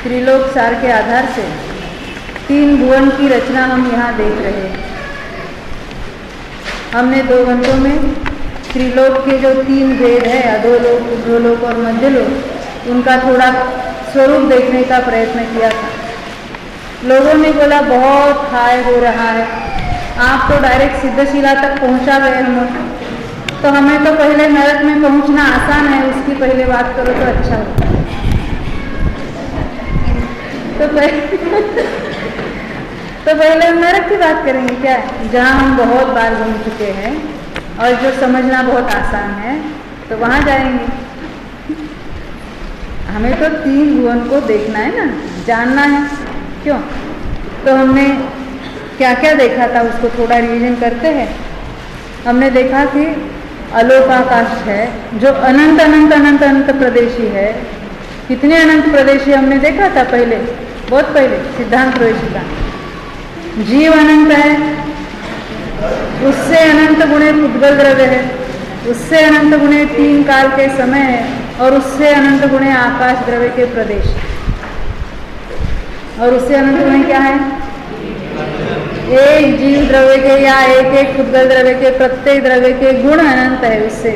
त्रिलोक सार के आधार से 3 भुवन की रचना हम यहाँ देख रहे हैं। हमने 2 घंटों में त्रिलोक के जो 3 भेद है, अधोलोक, ऊर्ध्वलोक और मध्यलोक, उनका थोड़ा स्वरूप देखने का प्रयत्न किया था। लोगों ने बोला बहुत हाय हो रहा है, आप तो डायरेक्ट सिद्धशिला तक पहुंचा गए हम, तो हमें तो पहले नरक में पहुंचना आसान है, उसकी पहले बात करो तो अच्छा होता है। तो पहले हम नरक की बात करेंगे क्या, जहाँ हम बहुत बार घूम चुके हैं और जो समझना बहुत आसान है, तो वहाँ जाएंगे। हमें तो 3 भुवन को देखना है ना, जानना है। क्यों? तो हमने क्या क्या देखा था उसको थोड़ा रिवीजन करते हैं। हमने देखा कि अलोक आकाश है जो अनंत अनंत अनंत अनंत प्रदेशी है। कितने अनंत प्रदेशी हमने देखा था पहले, बहुत पहले, सिद्धांत प्रवेशिका। जीव अनंत है, उससे अनंत गुणे पुद्गल द्रव्य है, उससे अनंत गुणे 3 काल के समय है, और उससे अनंत गुणे आकाश द्रव्य के प्रदेश, और उससे अनंत गुणे क्या है? एक जीव द्रव्य के या एक एक पुद्गल द्रव्य के, प्रत्येक द्रव्य के गुण अनंत है उससे।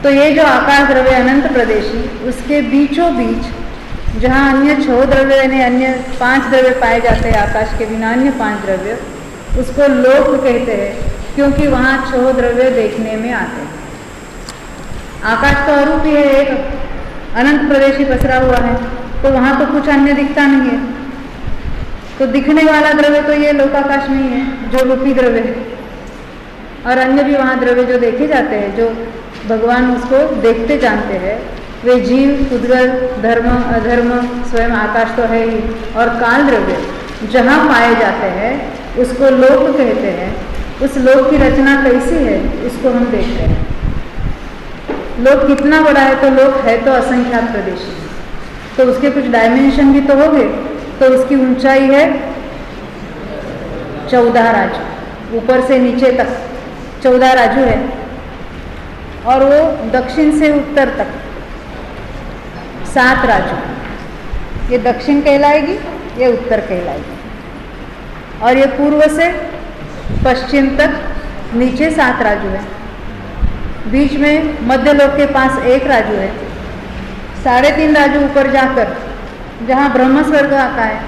तो ये जो आकाश द्रव्य अनंत प्रदेशी, उसके बीचों बीच जहाँ अन्य 6 द्रव्य यानी अन्य 5 द्रव्य पाए जाते हैं आकाश के बिना, अन्य 5 द्रव्य, उसको लोक कहते हैं, क्योंकि वहाँ 6 द्रव्य देखने में आते हैं। आकाश तो अरूपी है, एक अनंत प्रदेशी पसरा हुआ है, तो वहाँ तो कुछ अन्य दिखता नहीं है। तो दिखने वाला द्रव्य तो ये लोकाकाश में ही है, जो रूपी द्रव्य है, और अन्य भी वहाँ द्रव्य जो देखे जाते हैं, जो भगवान उसको देखते जानते हैं, वे जीव, पुद्गल, धर्म, अधर्म, स्वयं आकाश तो है ही, और काल द्रव्य जहाँ पाए जाते हैं उसको लोक कहते हैं। उस लोक की रचना कैसी है उसको हम देखते हैं। लोक कितना बड़ा है? तो लोक है तो असंख्यात प्रदेशी, तो उसके कुछ डायमेंशन भी तो होंगे। तो उसकी ऊंचाई है 14 राजू, ऊपर से नीचे तक 14 राजू है, और वो दक्षिण से उत्तर तक 7 राजू। ये दक्षिण कहलाएगी, ये उत्तर कहलाएगी, और ये पूर्व से पश्चिम तक नीचे 7 राजू है। बीच में मध्यलोक के पास 1 राजू है, 3.5 राजू ऊपर जाकर जहाँ ब्रह्म स्वर्ग आता है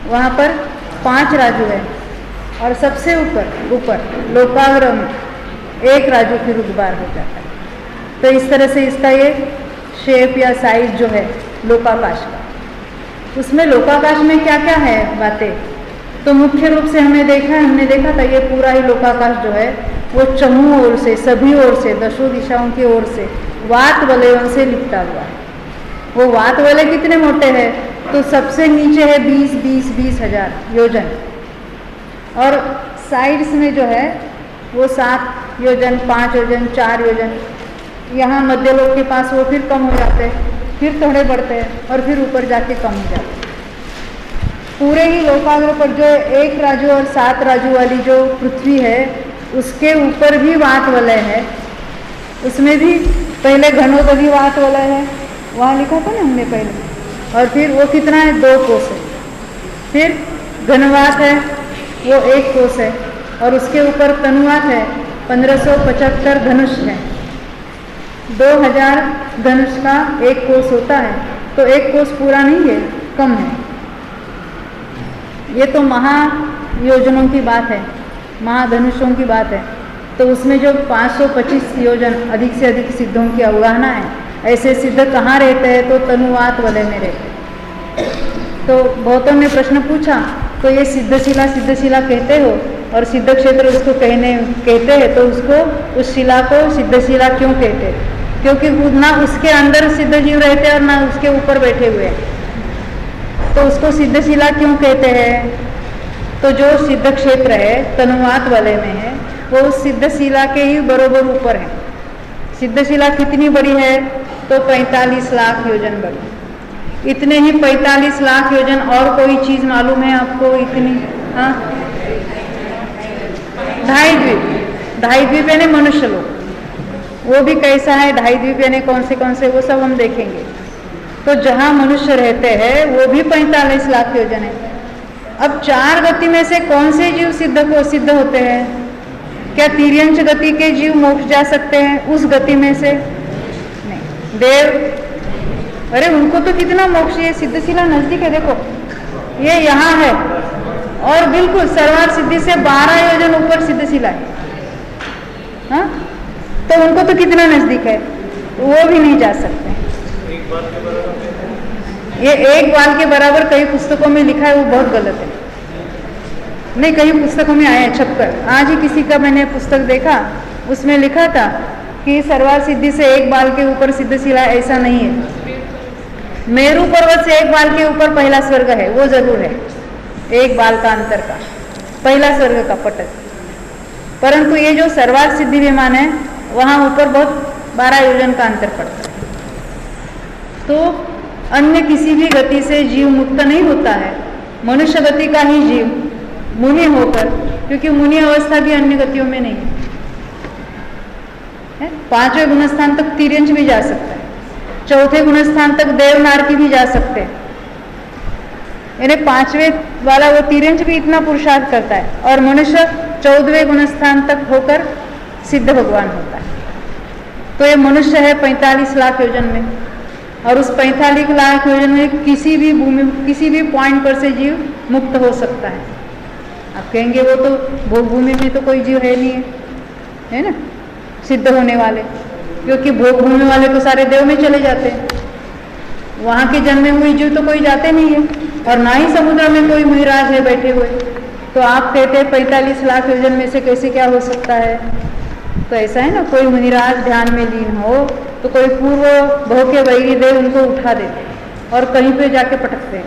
वहाँ पर 5 राजू है, और सबसे ऊपर लोकाग्र में 1 राजू फिर उद्बार हो जाता है। तो इस तरह से इसका ये शेप या साइज जो है लोकाकाश का, उसमें लोकाकाश में क्या क्या है बातें, तो मुख्य रूप से हमने देखा था ये पूरा ही लोकाकाश जो है वो चहुं ओर से, सभी ओर से, 10 दिशाओं की ओर से वात वलयों से लिपटा हुआ है। वो वात वलय कितने मोटे हैं? तो सबसे नीचे है 20 हजार योजन, और साइड्स में जो है वो 7 योजन, 5 योजन, 4 योजन। यहाँ मध्यलोक के पास वो फिर कम हो जाते हैं, फिर थोड़े बढ़ते हैं, और फिर ऊपर जाके कम हो जाते हैं। पूरे ही लोकाग्र पर जो 1 राजू और 7 राजू वाली जो पृथ्वी है, उसके ऊपर भी वात वलय है। उसमें भी पहले घनोदधी वात वलय है, वहाँ लिखा था ना हमने पहले, और फिर वो कितना है? 2 कोस है। फिर घनवात है, वो 1 कोस है, और उसके ऊपर तनुवात है, 1575 धनुष है। 2000 धनुष का 1 कोस होता है, तो 1 कोस पूरा नहीं है, कम है। ये तो महायोजनों की बात है, महाधनुषों की बात है। तो उसमें जो 525 योजन अधिक से अधिक सिद्धों की अवगाहना है, ऐसे सिद्ध कहाँ रहते हैं? तो तनुवात वलय में रहते हैं। तो बहुतों ने प्रश्न पूछा, तो ये सिद्धशिला कहते हो, और सिद्ध क्षेत्र उसको कहते हैं, तो उसको, उस शिला को सिद्धशिला क्यों कहते हैं? क्योंकि ना उसके अंदर सिद्ध जीव रहते हैं और ना उसके ऊपर बैठे हुए हैं, तो उसको सिद्धशिला क्यों कहते हैं? तो जो सिद्ध क्षेत्र है तनुवात वलय में है, वो सिद्धशिला के ही बरोबर ऊपर है। सिद्धशिला कितनी बड़ी है? तो 45 लाख योजन बड़ी। इतने ही 45 लाख योजन, और कोई चीज मालूम है आपको इतनी? हाँ, 2.5 द्वीप। 2.5 द्वीप यानी मनुष्य लोग, वो भी कैसा है 2.5 द्वीप यानी कौन से वो सब हम देखेंगे। तो जहाँ मनुष्य रहते हैं वो भी 45 लाख योजन है। अब 4 गति में से कौन से जीव सिद्ध होते हैं? क्या तिर्यंश गति के जीव मोक्ष जा सकते हैं उस गति में से? नहीं। देव, अरे उनको तो कितना मोक्ष, ये सिद्धशिला नजदीक है, देखो ये यहाँ है और बिल्कुल सर्वार सिद्धि से 12 योजन ऊपर सिद्धशिला है। हाँ, तो उनको तो कितना नजदीक है, वो भी नहीं जा सकते। ये एक बाल के बराबर कई पुस्तकों में लिखा है, वो बहुत गलत है। नहीं, कई पुस्तकों में आया है छपकर। आज ही किसी का मैंने पुस्तक देखा, उसमें लिखा था कि सर्वार सिद्धि से एक बाल के ऊपर सिद्धशिला, ऐसा नहीं है। मेरू पर्वत से एक बाल के ऊपर पहला स्वर्ग है, वो जरूर है, एक बाल का अंतर का पहला स्वर्ग का पटक। परंतु ये जो सर्वार सिद्धि विमान है वहाँ ऊपर बहुत 12 योजन का अंतर पड़ता है। तो अन्य किसी भी गति से जीव मुक्त नहीं होता है, मनुष्य गति का ही जीव मुनि होकर, क्योंकि मुनि अवस्था भी अन्य गतियों में नहीं है। 5वें गुणस्थान तक तिर्यंश भी जा सकता है, 4थे गुणस्थान तक देवनार की भी जा सकते हैं। यानी 5वें वाला वो तिर्यंश भी इतना पुरुषार्थ करता है, और मनुष्य 14वें गुणस्थान तक होकर सिद्ध भगवान होता है। तो ये मनुष्य है 45 लाख योजन में, और उस 45 लाख योजन में किसी भी भूमि, किसी भी पॉइंट पर से जीव मुक्त हो सकता है। आप कहेंगे वो तो भोग भूमि में तो कोई जीव है नहीं है ना सिद्ध होने वाले, क्योंकि भोग भूमि वाले तो सारे देव में चले जाते हैं, वहाँ के जन्मे हुए जीव तो कोई जाते नहीं है, और ना ही समुद्र में कोई मुनिराज है बैठे हुए। तो आप कहते हैं 45 लाख योजन में से कैसे क्या हो सकता है? तो ऐसा है ना, कोई मुनिराज ध्यान में लीन हो तो कोई पूर्व भोग के वैरी देव उनको उठा देते और कहीं पे जाके पटकते हैं,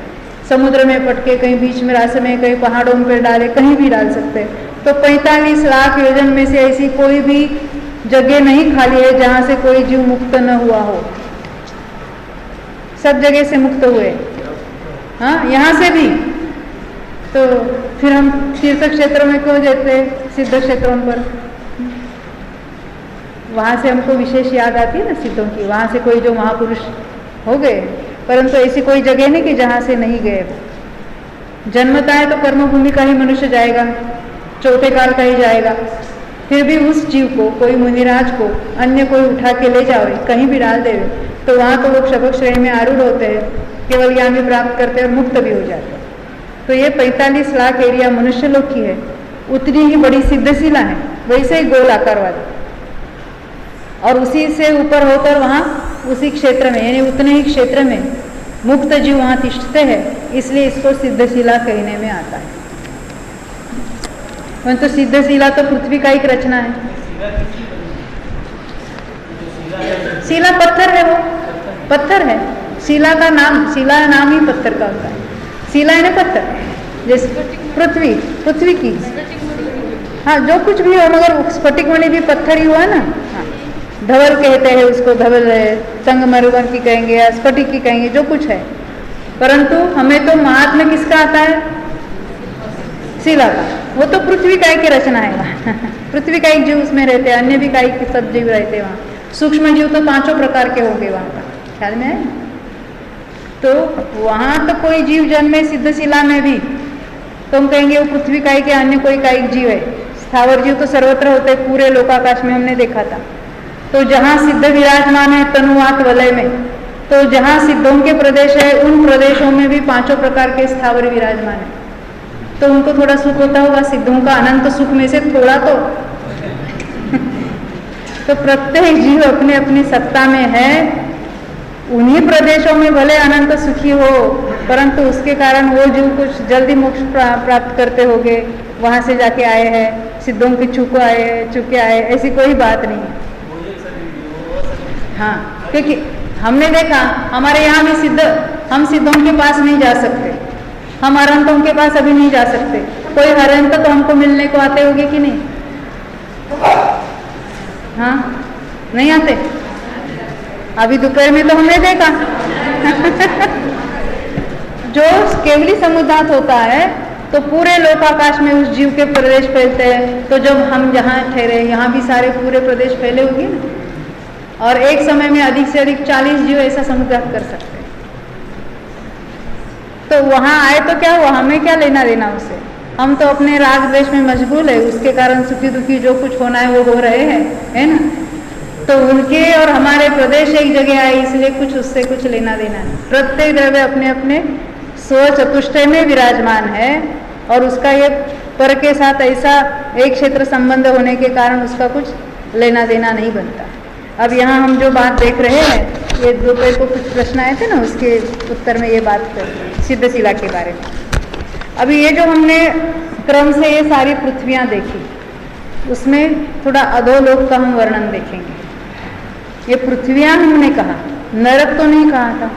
समुद्र में पटके, कहीं बीच में रास्ते में, कहीं पहाड़ों पे डाले, कहीं भी डाल सकते हैं। तो 45 लाख योजन में से ऐसी कोई भी जगह नहीं खाली है जहाँ से कोई जीव मुक्त न हुआ हो, सब जगह से मुक्त हुए। हाँ, यहाँ से भी। तो फिर हम तीर्थ क्षेत्रों में क्यों जाते हैं, सिद्ध क्षेत्रों पर? वहाँ से हमको विशेष याद आती है ना सिद्धों की, वहाँ से कोई जो महापुरुष हो गए, परंतु ऐसी कोई जगह नहीं कि जहाँ से नहीं गए। जन्मता है तो कर्मभूमि का ही मनुष्य जाएगा, चौथे काल का ही जाएगा। फिर भी उस जीव को कोई मुनिराज को अन्य कोई उठा के ले जाओ, कहीं भी डाल दे, तो वहाँ तो वो क्षपक श्रेणी में आरूढ़ होते हैं, केवल ज्ञान भी प्राप्त करते हैं और मुक्त भी हो जाते हैं। तो ये 45 लाख एरिया मनुष्य लोक की है, उतनी ही बड़ी सिद्धशिला है, वैसे ही गोल आकार वाली, और उसी से ऊपर होकर वहाँ उसी क्षेत्र में, यानी उतने ही क्षेत्र में मुक्त जीव वहाँ तिष्ठते हैं, इसलिए इसको सिद्धशिला कहने में आता है। परंतु सिद्धशिला तो पृथ्वी का एक रचना है। शिला पत्थर है, वो पत्थर है। शिला का नाम, शिला नाम ही पत्थर का होता है। शिला है ना पत्थर, जैसे पृथ्वी की, हाँ जो कुछ भी हो, मगर स्फटिक मणि भी पत्थर ही हुआ ना। हाँ, धवल कहते हैं उसको, धवल है, संगमरमर की कहेंगे या स्फटिक की कहेंगे, जो कुछ है। परंतु हमें तो महात्म्य किसका आता है? शिला का। वो तो पृथ्वी काय की रचना है वहाँ पृथ्वी का एक जीव उसमें रहते हैं, अन्य भी काय के सब जीव रहते हैं वहाँ। सूक्ष्म जीव तो 5 प्रकार के होंगे वहाँ का, ख्याल में है। तो वहाँ तो कोई जीव जन्मे सिद्धशिला में भी, तो हम कहेंगे वो पृथ्वी काय के अन्य कोई कायिक जीव है। स्थावर जीव तो सर्वत्र होते हैं, पूरे लोकाकाश में हमने देखा था। तो जहाँ सिद्ध विराजमान है तनुवात वलय में, तो जहाँ सिद्धों के प्रदेश है उन प्रदेशों में भी 5 प्रकार के स्थावर विराजमान है। तो उनको थोड़ा सुख होता होगा, सिद्धों का अनंत सुख में से थोड़ा तो प्रत्येक जीव अपने अपनी सत्ता में है, उन्हीं प्रदेशों में भले अनंत सुखी हो, परंतु उसके कारण वो जीव कुछ जल्दी मोक्ष प्राप्त करते होंगे, वहाँ से जाके आए हैं, सिद्धों के चुके आए, ऐसी कोई बात नहीं है। हाँ, क्योंकि हमने देखा हमारे यहाँ भी सिद्ध, हम सिद्धों के पास नहीं जा सकते, हम अरहंतों के पास अभी नहीं जा सकते। कोई अरहंत तो हमको मिलने को आते होंगे कि नहीं? हाँ, नहीं आते। अभी दोपहर में तो हमने देखा जो केवली समुदात होता है तो पूरे लोकाकाश में उस जीव के प्रदेश फैलते हैं। तो जब हम जहाँ ठहरे, यहाँ भी सारे पूरे प्रदेश फैले होंगे ना, और एक समय में अधिक से अधिक 40 जीव ऐसा समुदात कर सकते हैं। तो वहाँ आए तो क्या हुआ, हमें क्या लेना देना उससे? हम तो अपने राग द्वेष में मशगूल है, उसके कारण सुखी दुखी जो कुछ होना है वो हो रहे हैं, है ना। तो उनके और हमारे प्रदेश एक जगह आए, इसलिए कुछ उससे कुछ लेना देना नहीं। प्रत्येक द्रव्य अपने अपने स्व चतुष्टय में विराजमान है और उसका ये पर के साथ ऐसा एक क्षेत्र संबंध होने के कारण उसका कुछ लेना देना नहीं बनता। अब यहाँ हम जो बात देख रहे हैं, ये दोपहर को कुछ प्रश्न आए थे ना, उसके उत्तर में ये बात सिद्धशिला के बारे में। अभी ये जो हमने क्रम से ये सारी पृथ्वियाँ देखी, उसमें थोड़ा अधोलोक का हम वर्णन देखेंगे। ये पृथ्वियाँ हमने कहा, नरक तो नहीं कहा था,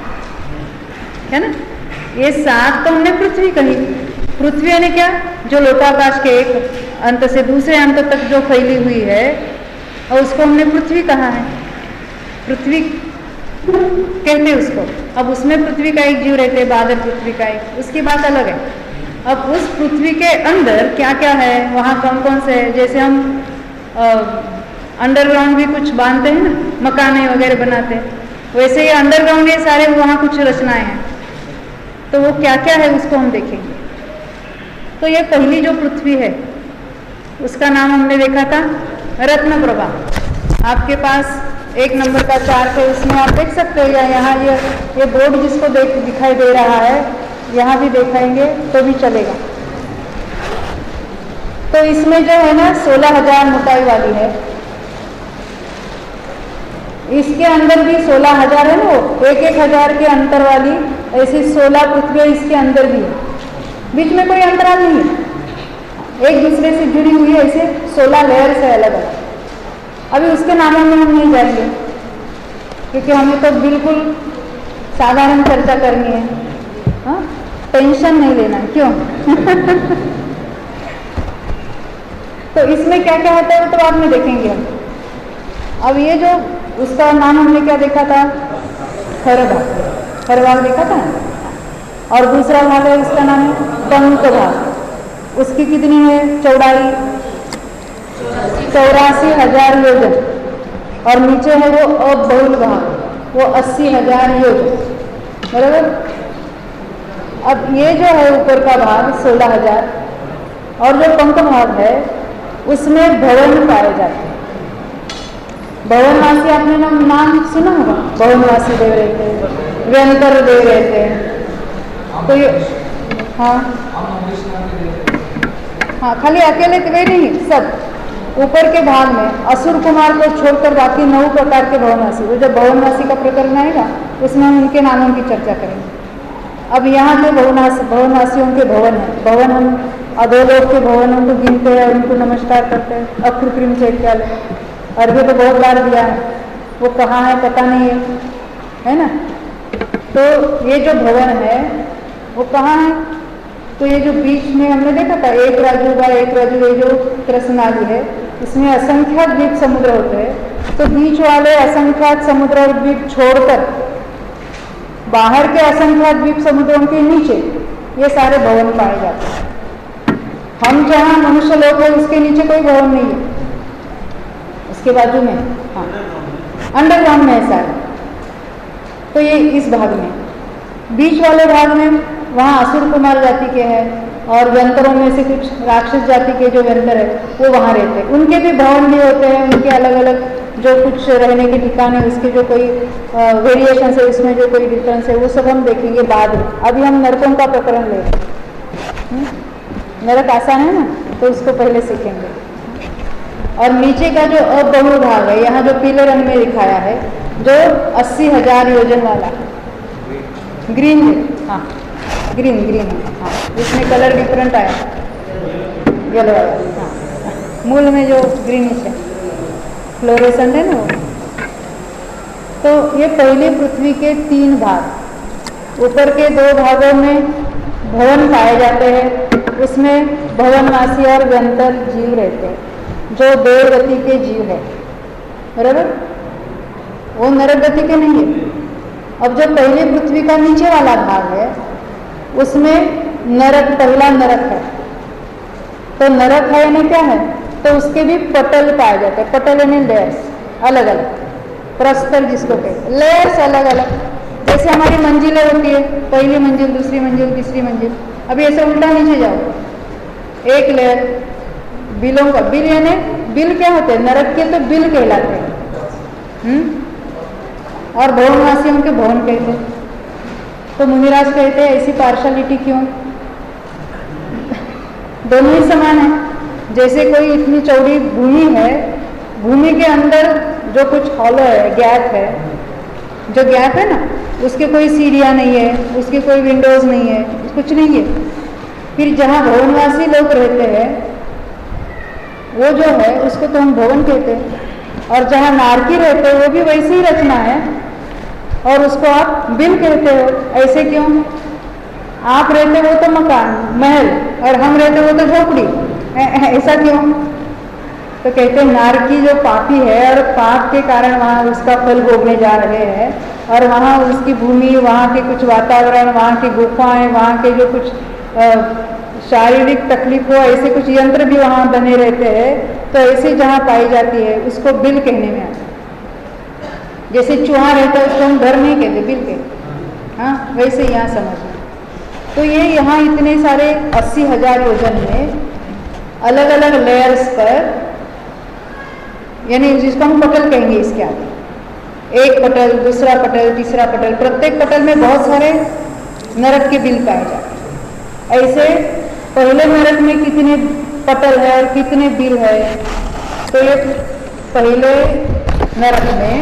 है ना। ये 7 तो हमने पृथ्वी कही। पृथ्वी यानी क्या, जो लोकाकाश के एक अंत से दूसरे अंत तक जो फैली हुई है, और उसको हमने पृथ्वी कहा है। पृथ्वी कहते हैं उसको। अब उसमें पृथ्वी का एक जीव रहते हैं, बादल पृथ्वी का एक, उसकी बात अलग है। अब उस पृथ्वी के अंदर क्या क्या है, वहाँ कौन कौन से है, जैसे हम अंडरग्राउंड भी कुछ बांधते हैं ना, मकाने वगैरह बनाते हैं, वैसे ही अंडरग्राउंड ये सारे वहाँ कुछ रचनाएं हैं। तो वो क्या क्या है उसको हम देखेंगे। तो ये पहली जो पृथ्वी है उसका नाम हमने देखा था रत्न प्रभा। आपके पास 1 नंबर का चार्ट है, उसमें आप देख सकते हो, या यहाँ ये बोर्ड जिसको दिखाई दे रहा है, यहाँ भी दिखाएंगे तो भी चलेगा। तो इसमें जो है ना 16,000 मोटाई वाली है, इसके अंदर भी 16,000 है ना, वो 1,000 के अंतर वाली ऐसी 16 पृथ्वी इसके अंदर भी है। बीच में कोई अंतराल नहीं है, एक दूसरे से जुड़ी हुई है, ऐसे 16 लेयर से अलग अलग। अभी उसके नामों में हम नहीं जाएंगे, क्योंकि हमें तो बिल्कुल साधारण चर्चा करनी है। हाँ, टेंशन नहीं लेना, क्यों? तो इसमें क्या क्या होता है वो तो बाद में देखेंगे हम। अब ये जो उसका नाम हमने क्या देखा था, खर भाग देखा था, और दूसरा भाग है उसका नाम है पंक भाग। उसकी कितनी है चौड़ाई, 84,000 योजन, और नीचे है वो अबहुल भाग, वो 80,000 योजन, बराबर। अब ये जो है ऊपर का भाग 16,000, और जो पंक भाग है उसमें भवन पाए जाते हैं। भवनवासी आपने नाम सुना होगा, भवनवासी देव रहते हैं, व्यंतर देव रहते हैं। तो ये हाँ, खाली अकेले वे नहीं, सब ऊपर के भाग में असुर कुमार को छोड़कर बाकी 9 प्रकार के भवनवासी, वो जब भवनवासी का प्रकरण आएगा उसमें हम उनके नामों की चर्चा करेंगे। अब यहाँ जो भवनवासियों के भवन है, भवन हम अधोलोक के भवनों को गिनते हैं, उनको नमस्कार करते हैं। अकृत्रिम चैत्यालय अर्घ्य तो बहुत बार दिया है, वो कहाँ है पता नहीं है ना। तो ये जो भवन है वो कहाँ है, तो ये जो बीच में हमने देखा था एक राजू, ये जो कृष्णाली है, इसमें असंख्यात द्वीप समुद्र होते हैं। तो बीच वाले असंख्यात समुद्र और द्वीप छोड़कर बाहर के असंख्यात द्वीप समुद्रों के नीचे ये सारे भवन पाए जाते हैं। हम जहाँ मनुष्य लोग हैं उसके नीचे कोई भवन नहीं है, उसके बाजू में हाँ अंडरग्राउंड में ऐसा है। तो ये इस भाग में, बीच वाले भाग में वहाँ असुर कुमार जाति के हैं, और व्यंतरों में से कुछ राक्षस जाति के जो व्यंतर है वो वहाँ रहते हैं। उनके भी भवन भी होते हैं, उनके अलग अलग जो कुछ रहने के ठिकाने, उसके जो कोई वेरिएशन है, उसमें जो कोई डिफरेंस है, वो सब हम देखेंगे बाद में। अभी हम नरकों का प्रकरण ले रहे हैं। नरक आसान है ना, तो उसको पहले सीखेंगे। और नीचे का जो अबहुल भाग है, यहाँ जो पीले रंग में दिखाया है, जो 80,000 योजन वाला ग्रीन है, हाँ ग्रीन है, हाँ इसमें कलर डिफरेंट आया, येलो वाला, हाँ मूल में जो ग्रीनिश है, फ्लोरेसेंट है ना वो। तो ये पहली पृथ्वी के 3 भाग, ऊपर के 2 भागों में भवन पाए जाते हैं, उसमें भवनवासी और व्यंतर जीव रहते हैं, जो देव गति के जीव है, बराबर, वो नरक गति के नहीं है। अब जो पहली पृथ्वी का नीचे वाला भाग है उसमें नरक, पहला नरक है। तो नरक है यानी क्या है, तो उसके भी पटल पाए जाते हैं। पटल यानी लेयर्स, अलग अलग, प्रस्तर जिसको कहते हैं, लेयर्स अलग अलग, जैसे हमारी मंजिलें होती है, पहली मंजिल, दूसरी मंजिल, तीसरी मंजिल। अभी ऐसे उल्टा नीचे जाओ, एक लेयर बिलों का, बिल यानी बिल क्या होते हैं? नरक के तो बिल कहलाते हैं, और भवनवासियों के भवन कहते हैं। तो मुनिराज कहते हैं ऐसी पार्शलिटी क्यों? दोनों ही समान है। जैसे कोई इतनी चौड़ी भूमि है, भूमि के अंदर जो कुछ हॉलो है, गैप है, जो गैप है ना, उसके कोई सीढ़ियाँ नहीं है, उसके कोई विंडोज नहीं है, कुछ नहीं है। फिर जहाँ भवनवासी लोग रहते हैं वो जो है उसको तो हम भवन कहते हैं, और जहाँ नारकी रहते हैं वो भी वैसी ही रचना है और उसको आप बिल कहते हो। ऐसे क्यों? आप रहते हो तो मकान, महल, और हम रहते हो तो झोपड़ी, ऐसा क्यों? तो कहते हैं नारकी जो पापी है और पाप के कारण वहाँ उसका फल भोगने जा रहे हैं, और वहाँ उसकी भूमि, वहाँ के कुछ वातावरण, वहाँ की गुफाएं, वहाँ के जो कुछ शारीरिक तकलीफ हो, ऐसे कुछ यंत्र भी वहाँ बने रहते हैं। तो ऐसी जहाँ पाई जाती है उसको बिल कहने में आता है। जैसे चूहा रहता है उसको हम घर नहीं कहते, बिल कहते, हाँ, वैसे यहाँ समझना। तो ये यहाँ इतने सारे 80,000 योजन में अलग अलग लेयर्स पर, यानी जिसको हम पटल कहेंगे, इसके आगे एक पटल, दूसरा पटल, तीसरा पटल, प्रत्येक पटल में बहुत सारे नरक के बिल पाए जाते हैं। ऐसे पहले नरक में कितने पटल है और कितने बिल है? तो ये पहले नरक में,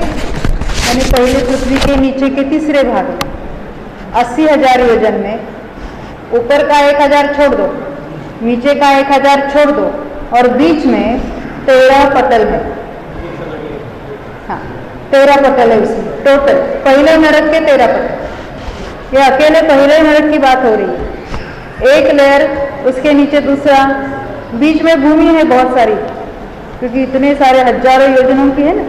यानी पहले पृथ्वी के नीचे के तीसरे भाग में 80,000 योजन में, ऊपर का 1,000 छोड़ दो, नीचे का 1,000 छोड़ दो, और बीच में 13 पटल है। हाँ, 13 पटल है उसमें टोटल, पहले नरक के 13 पटल। ये अकेले पहले नरक की बात हो रही है। एक लेयर, उसके नीचे दूसरा, बीच में भूमि है बहुत सारी, क्योंकि इतने सारे हजारों योजनों की है ना।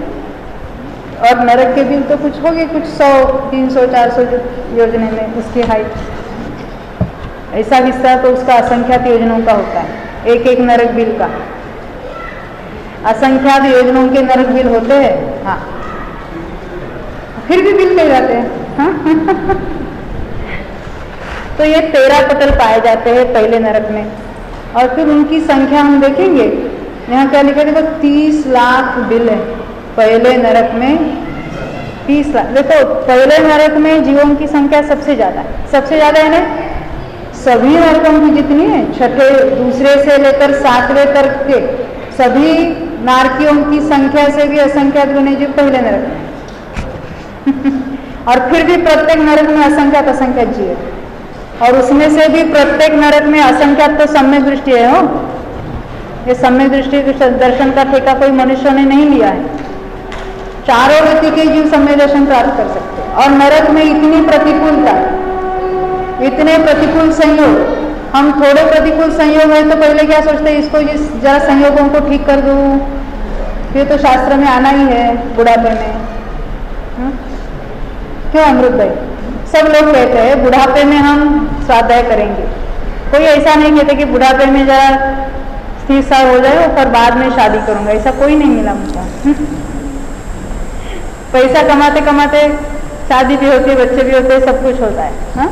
और नरक के बिल तो कुछ हो गए, कुछ 100, 300, 400 योजने में उसकी हाइट। ऐसा हिस्सा तो उसका असंख्यात योजनों का होता है, एक एक नरक बिल का। असंख्यात योजनों के नरक बिल होते हैं, हाँ, फिर भी बिल कह जाते हैं, हाँ? तो ये 13 पटल पाए जाते हैं पहले नरक में, और फिर उनकी संख्या हम देखेंगे। यहाँ क्या लिखा है? देखो, 30 लाख बिल है पहले नरक में, 30 लाख। देखो, पहले नरक में जीवों की संख्या सबसे ज़्यादा है, सबसे ज़्यादा है ना। सभी नरकों की जितनी है, छठे, दूसरे से लेकर 7वें तक के सभी नारकियों की संख्या से भी असंख्यात गुने जीव पहले नरक में। और फिर भी प्रत्येक नरक में असंख्यात असंख्यात जीव है, और उसमें से भी प्रत्येक नरक में असंख्यात तो सम्यक दृष्टि है। हो, ये सम्यक दृष्टि के दर्शन का ठेका कोई मनुष्य ने नहीं लिया है। चारों गति के जीव सम्यक दर्शन प्राप्त कर सकते हैं। और नरक में इतनी प्रतिकूलता, इतने प्रतिकूल संयोग, हम थोड़े प्रतिकूल संयोग है तो पहले क्या सोचते हैं, इसको जरा संयोगों को ठीक कर दूं, ये तो शास्त्र में आना ही है बुढ़ापे में। क्यों अमृत भाई? सब लोग कहते हैं बुढ़ापे में हम स्वाध्याय करेंगे, कोई ऐसा नहीं कहते कि बुढ़ापे में जरा स्थिर सा हो जाए और फिर बाद में शादी करूंगा, ऐसा कोई नहीं मिला मुझे। पैसा कमाते कमाते शादी भी होती है, बच्चे भी होते हैं, सब कुछ होता है, हाँ?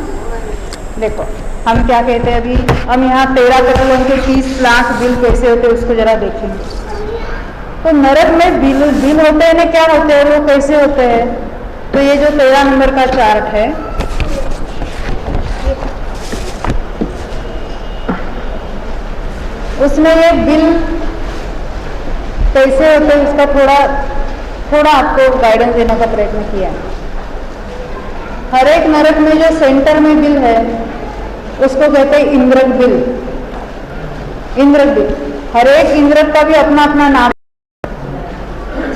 देखो, हम क्या कहते हैं अभी, हम यहाँ 13 पटलों के 30 लाख बिल कैसे होते हैं उसको जरा देखेंगे। तो नरक में बिल होते हैं ना, क्या होते हैं वो, कैसे होते हैं? तो ये जो 13 नंबर का चार्ट है, उसमें ये बिल कैसे होते हैं उसका थोड़ा आपको गाइडेंस देने का प्रयत्न किया है। हर एक नरक में जो सेंटर में बिल है उसको कहते हैं इंद्रक बिल। इंद्रक बिल, हर एक इंद्रक का भी अपना अपना नाम।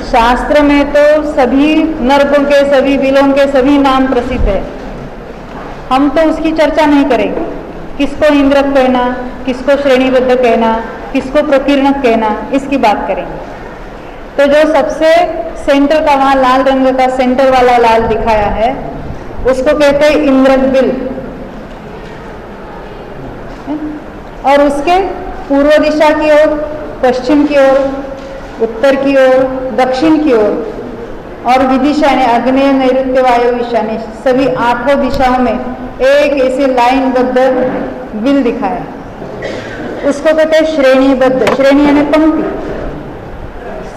शास्त्र में तो सभी नरकों के, सभी बिलों के सभी नाम प्रसिद्ध है। हम तो उसकी चर्चा नहीं करेंगे, किसको इंद्रक कहना, किसको श्रेणीबद्ध कहना, किसको प्रकीर्णक कहना, इसकी बात करेंगे। तो जो सबसे सेंटर का वहाँ लाल रंग का सेंटर वाला लाल दिखाया है उसको कहते हैं इंद्रक बिल। और उसके पूर्व दिशा की ओर, पश्चिम की ओर, उत्तर की ओर, दक्षिण की ओर और विदिशाएं आग्नेय, नैऋत्य, वायु, ईशान्य, सभी 8 दिशाओं में एक ऐसे लाइनबद्ध बिल दिखाया, उसको कहते हैं श्रेणीबद्ध। श्रेणी यानी पंक्ति,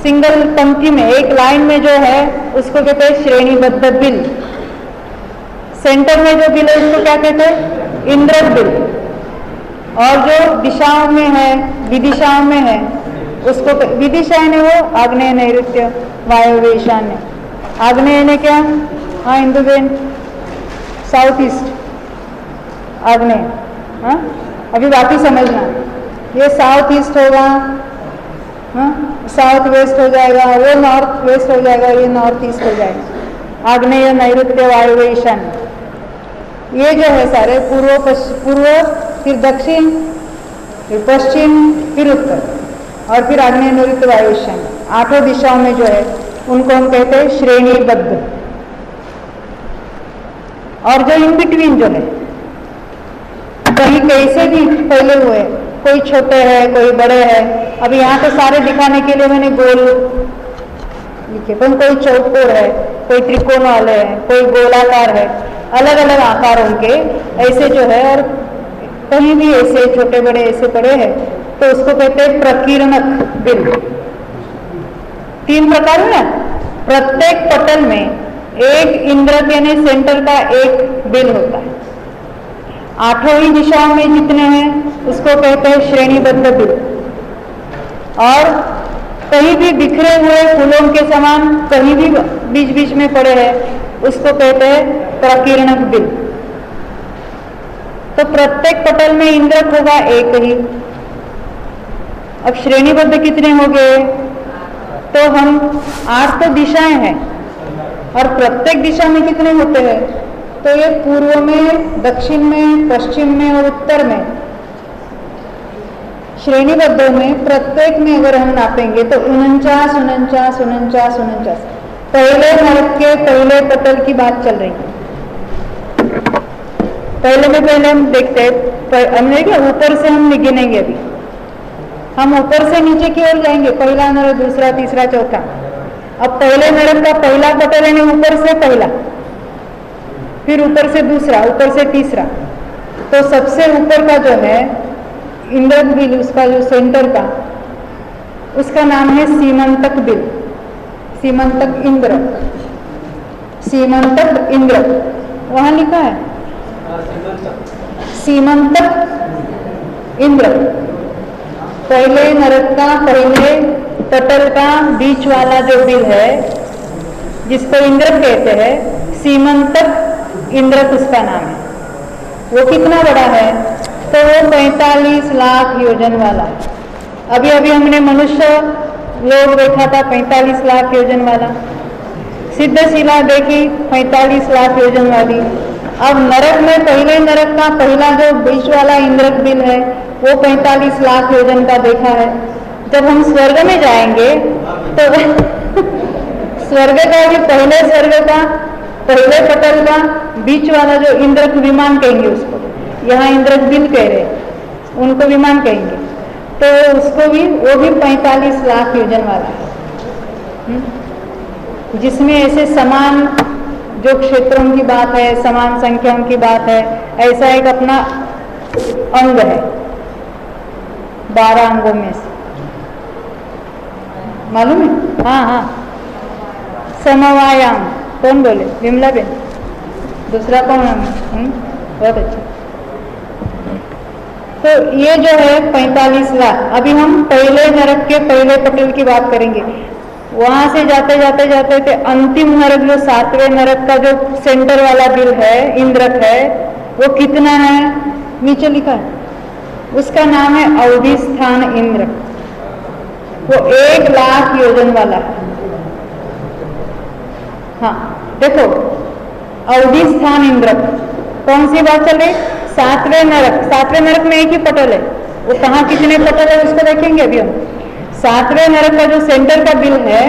सिंगल पंक्ति में एक लाइन में जो है उसको कहते हैं श्रेणीबद्ध बिल। सेंटर में जो बिल है उसको क्या कहते हैं? इंद्रक बिल। और जो दिशाओं में है, विदिशाओं में है, उसको विदिशाएं ने वो आग्नेय, नैऋत्य, वायव्य, ईशान्य। आग्नेय ने क्या? हाँ इंदुबेन, साउथ ईस्ट आग्नेय। हाँ अभी बाकी समझना, ये साउथ ईस्ट होगा, हाँ साउथ वेस्ट हो जाएगा, वो नॉर्थ वेस्ट हो जाएगा, ये नॉर्थ ईस्ट हो जाएगा। आग्नेय, नैऋत्य, वायव्य, ईशान्य, ये जो है सारे पूर्व, फिर दक्षिण, फिर पश्चिम, फिर उत्तर और फिर आग्नेय, नैऋत्य, वायु, ईशान्य, 8 दिशाओं में जो है उनको हम कहते हैं श्रेणीबद्ध। और जो इन बिटवीन जो है कहीं कैसे भी फैले हुए, कोई छोटे है, कोई बड़े हैं। अभी यहाँ तो सारे दिखाने के लिए मैंने गोल लिखे, पर कोई चौकोर है, कोई त्रिकोण वाले हैं, कोई गोलाकार है, अलग अलग आकार उनके ऐसे जो है। और कहीं भी ऐसे छोटे बड़े ऐसे पड़े हैं तो उसको कहते हैं प्रकीर्णक बिल। 3 प्रकार है ना, प्रत्येक पटल में एक इंद्रक यानी सेंटर का एक बिल होता है। 8 ही दिशाओं में जितने हैं उसको कहते हैं श्रेणीबद्ध बिल। और कहीं भी बिखरे हुए फूलों के समान कहीं भी बीच बीच में पड़े हैं उसको कहते हैं प्रकीर्णक बिल। तो प्रत्येक पटल में इंद्रक होगा एक ही। अब श्रेणीबद्ध कितने हो गए? तो हम 8 तो दिशाएं हैं और प्रत्येक दिशा में कितने होते हैं? तो ये पूर्व में, दक्षिण में, पश्चिम में और उत्तर में। श्रेणीबद्ध में प्रत्येक में अगर हम नापेंगे तो 49, 49, 49, 49। पहले नरक के पहले पटल की बात चल रही है। पहले हम देखते हैं, हमने क्या ऊपर से हम गिनेंगे। अभी हम ऊपर से नीचे की ओर जाएंगे, पहला नरक, दूसरा, तीसरा, चौथा। अब पहले नरक का पहला पटल है, ऊपर से पहला, फिर ऊपर से दूसरा, ऊपर से तीसरा। तो सबसे ऊपर का जो है इंद्रक बिल, उसका जो सेंटर का, उसका नाम है सीमंतक बिल, सीमंतक इंद्र, सीमंतक इंद्र। वहां लिखा है सीमंतक इंद्र। पहले नरक का पहले पटल का बीच वाला जो बिल है जिसको इंद्र कहते हैं, सीमंतक इंद्रक उसका नाम है। वो कितना बड़ा है? तो वो 45 लाख योजन वाला। अभी अभी हमने मनुष्य लोग देखा था 45 लाख योजन वाला, सिद्ध शिला देखी 45 लाख योजन वाली। अब नरक में पहले नरक का पहला जो बीच वाला इंद्रक बिल है वो 45 लाख योजन का देखा है। जब हम स्वर्ग में जाएंगे तो स्वर्ग का भी पहले स्वर्ग का पहले पटल का बीच वाला जो इंद्रक विमान कहेंगे उसको, यहाँ इंद्रक बिल कह रहे, उनको विमान कहेंगे, तो उसको भी वो भी 45 लाख योजन वाला है, जिसमें ऐसे समान जो क्षेत्रों की बात है, समान संख्याओं की बात है, ऐसा एक अपना अंग है 12 अंगों में से, मालूम है? हाँ हाँ, समवायाम। कौन बोले? विमला बेन। दूसरा कौन है? बहुत अच्छा। तो ये जो है 45 लाख। अभी हम पहले नरक के पहले पटल की बात करेंगे। वहां से जाते जाते जाते थे अंतिम नरक, जो 7वें नरक का जो सेंटर वाला बिल है, इंद्रक है, वो कितना है? नीचे लिखा है, उसका नाम है अवधि स्थान इंद्रक। वो 1 लाख योजन वाला है। हाँ देखो, अवधि स्थान इंद्रक, कौन सी बात चल रही? 7वें नरक। 7वें नरक में एक ही पटल है, वो कहाँ कितने पटल है उसको देखेंगे अभी हम। 7वें नरक का जो सेंटर का बिल है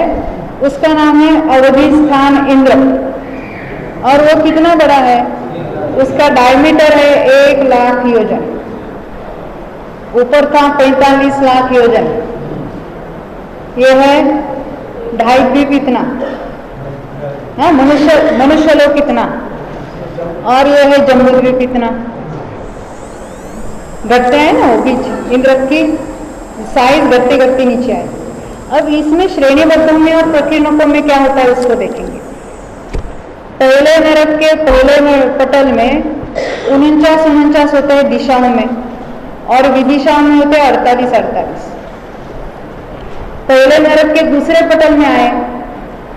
उसका नाम है अवधि स्थान इंद्रक, और वो कितना बड़ा है? उसका डायमीटर है 1 लाख योजन। ऊपर था 45 लाख योजन, ये है 2.5 द्वीप इतना, हाँ, मनुष्य लोग कितना, और ये है जम्बूद्वीप कितना घटते हैं ना, वो बीच इंद्र की साइज घटते घटते नीचे आए। अब इसमें श्रेणीबद्धों में और प्रकीर्णकों में क्या होता है उसको देखेंगे। पहले नरक के पहले पटल में 49 होते हैं दिशाओं में, और विदिशाओं में होते हैं 48। पहले नरक के दूसरे पटल में आए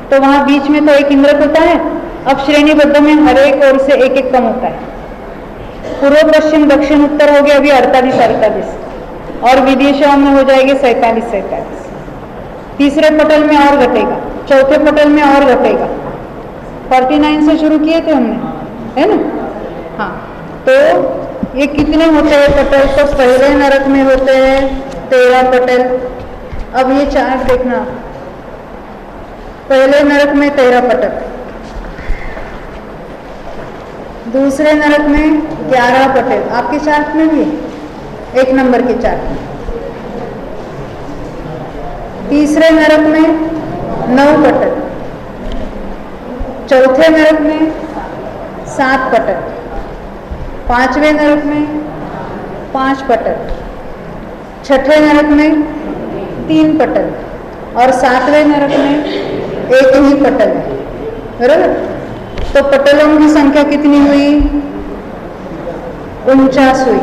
तो वहां बीच में तो एक इंद्रक होता है। अब श्रेणीबद्ध में हर एक ओर से एक एक कम होता है। पूर्व पश्चिम दक्षिण उत्तर हो गया अभी 48, और विदिशाओं में हो जाएंगे 47। तीसरे पटल में और घटेगा, चौथे पटल में और घटेगा। 49 से शुरू किए थे हमने, है ना? हाँ, तो ये कितने होते हैं पटल? तो पहले नरक में होते हैं 13 पटल। अब ये चार्ट देखना, पहले नरक में 13 पटल, दूसरे नरक में 11 पटल, आपके चार्ट में भी 1 नंबर के चार्ट में। तीसरे नरक में 9 पटल, चौथे नरक में 7 पटल, पांचवें नरक में 5 पटल, छठे नरक में 3 पटल, और 7वें नरक में 1 ही पटल है। बराबर? तो पटलों की संख्या कितनी हुई? 49 हुई,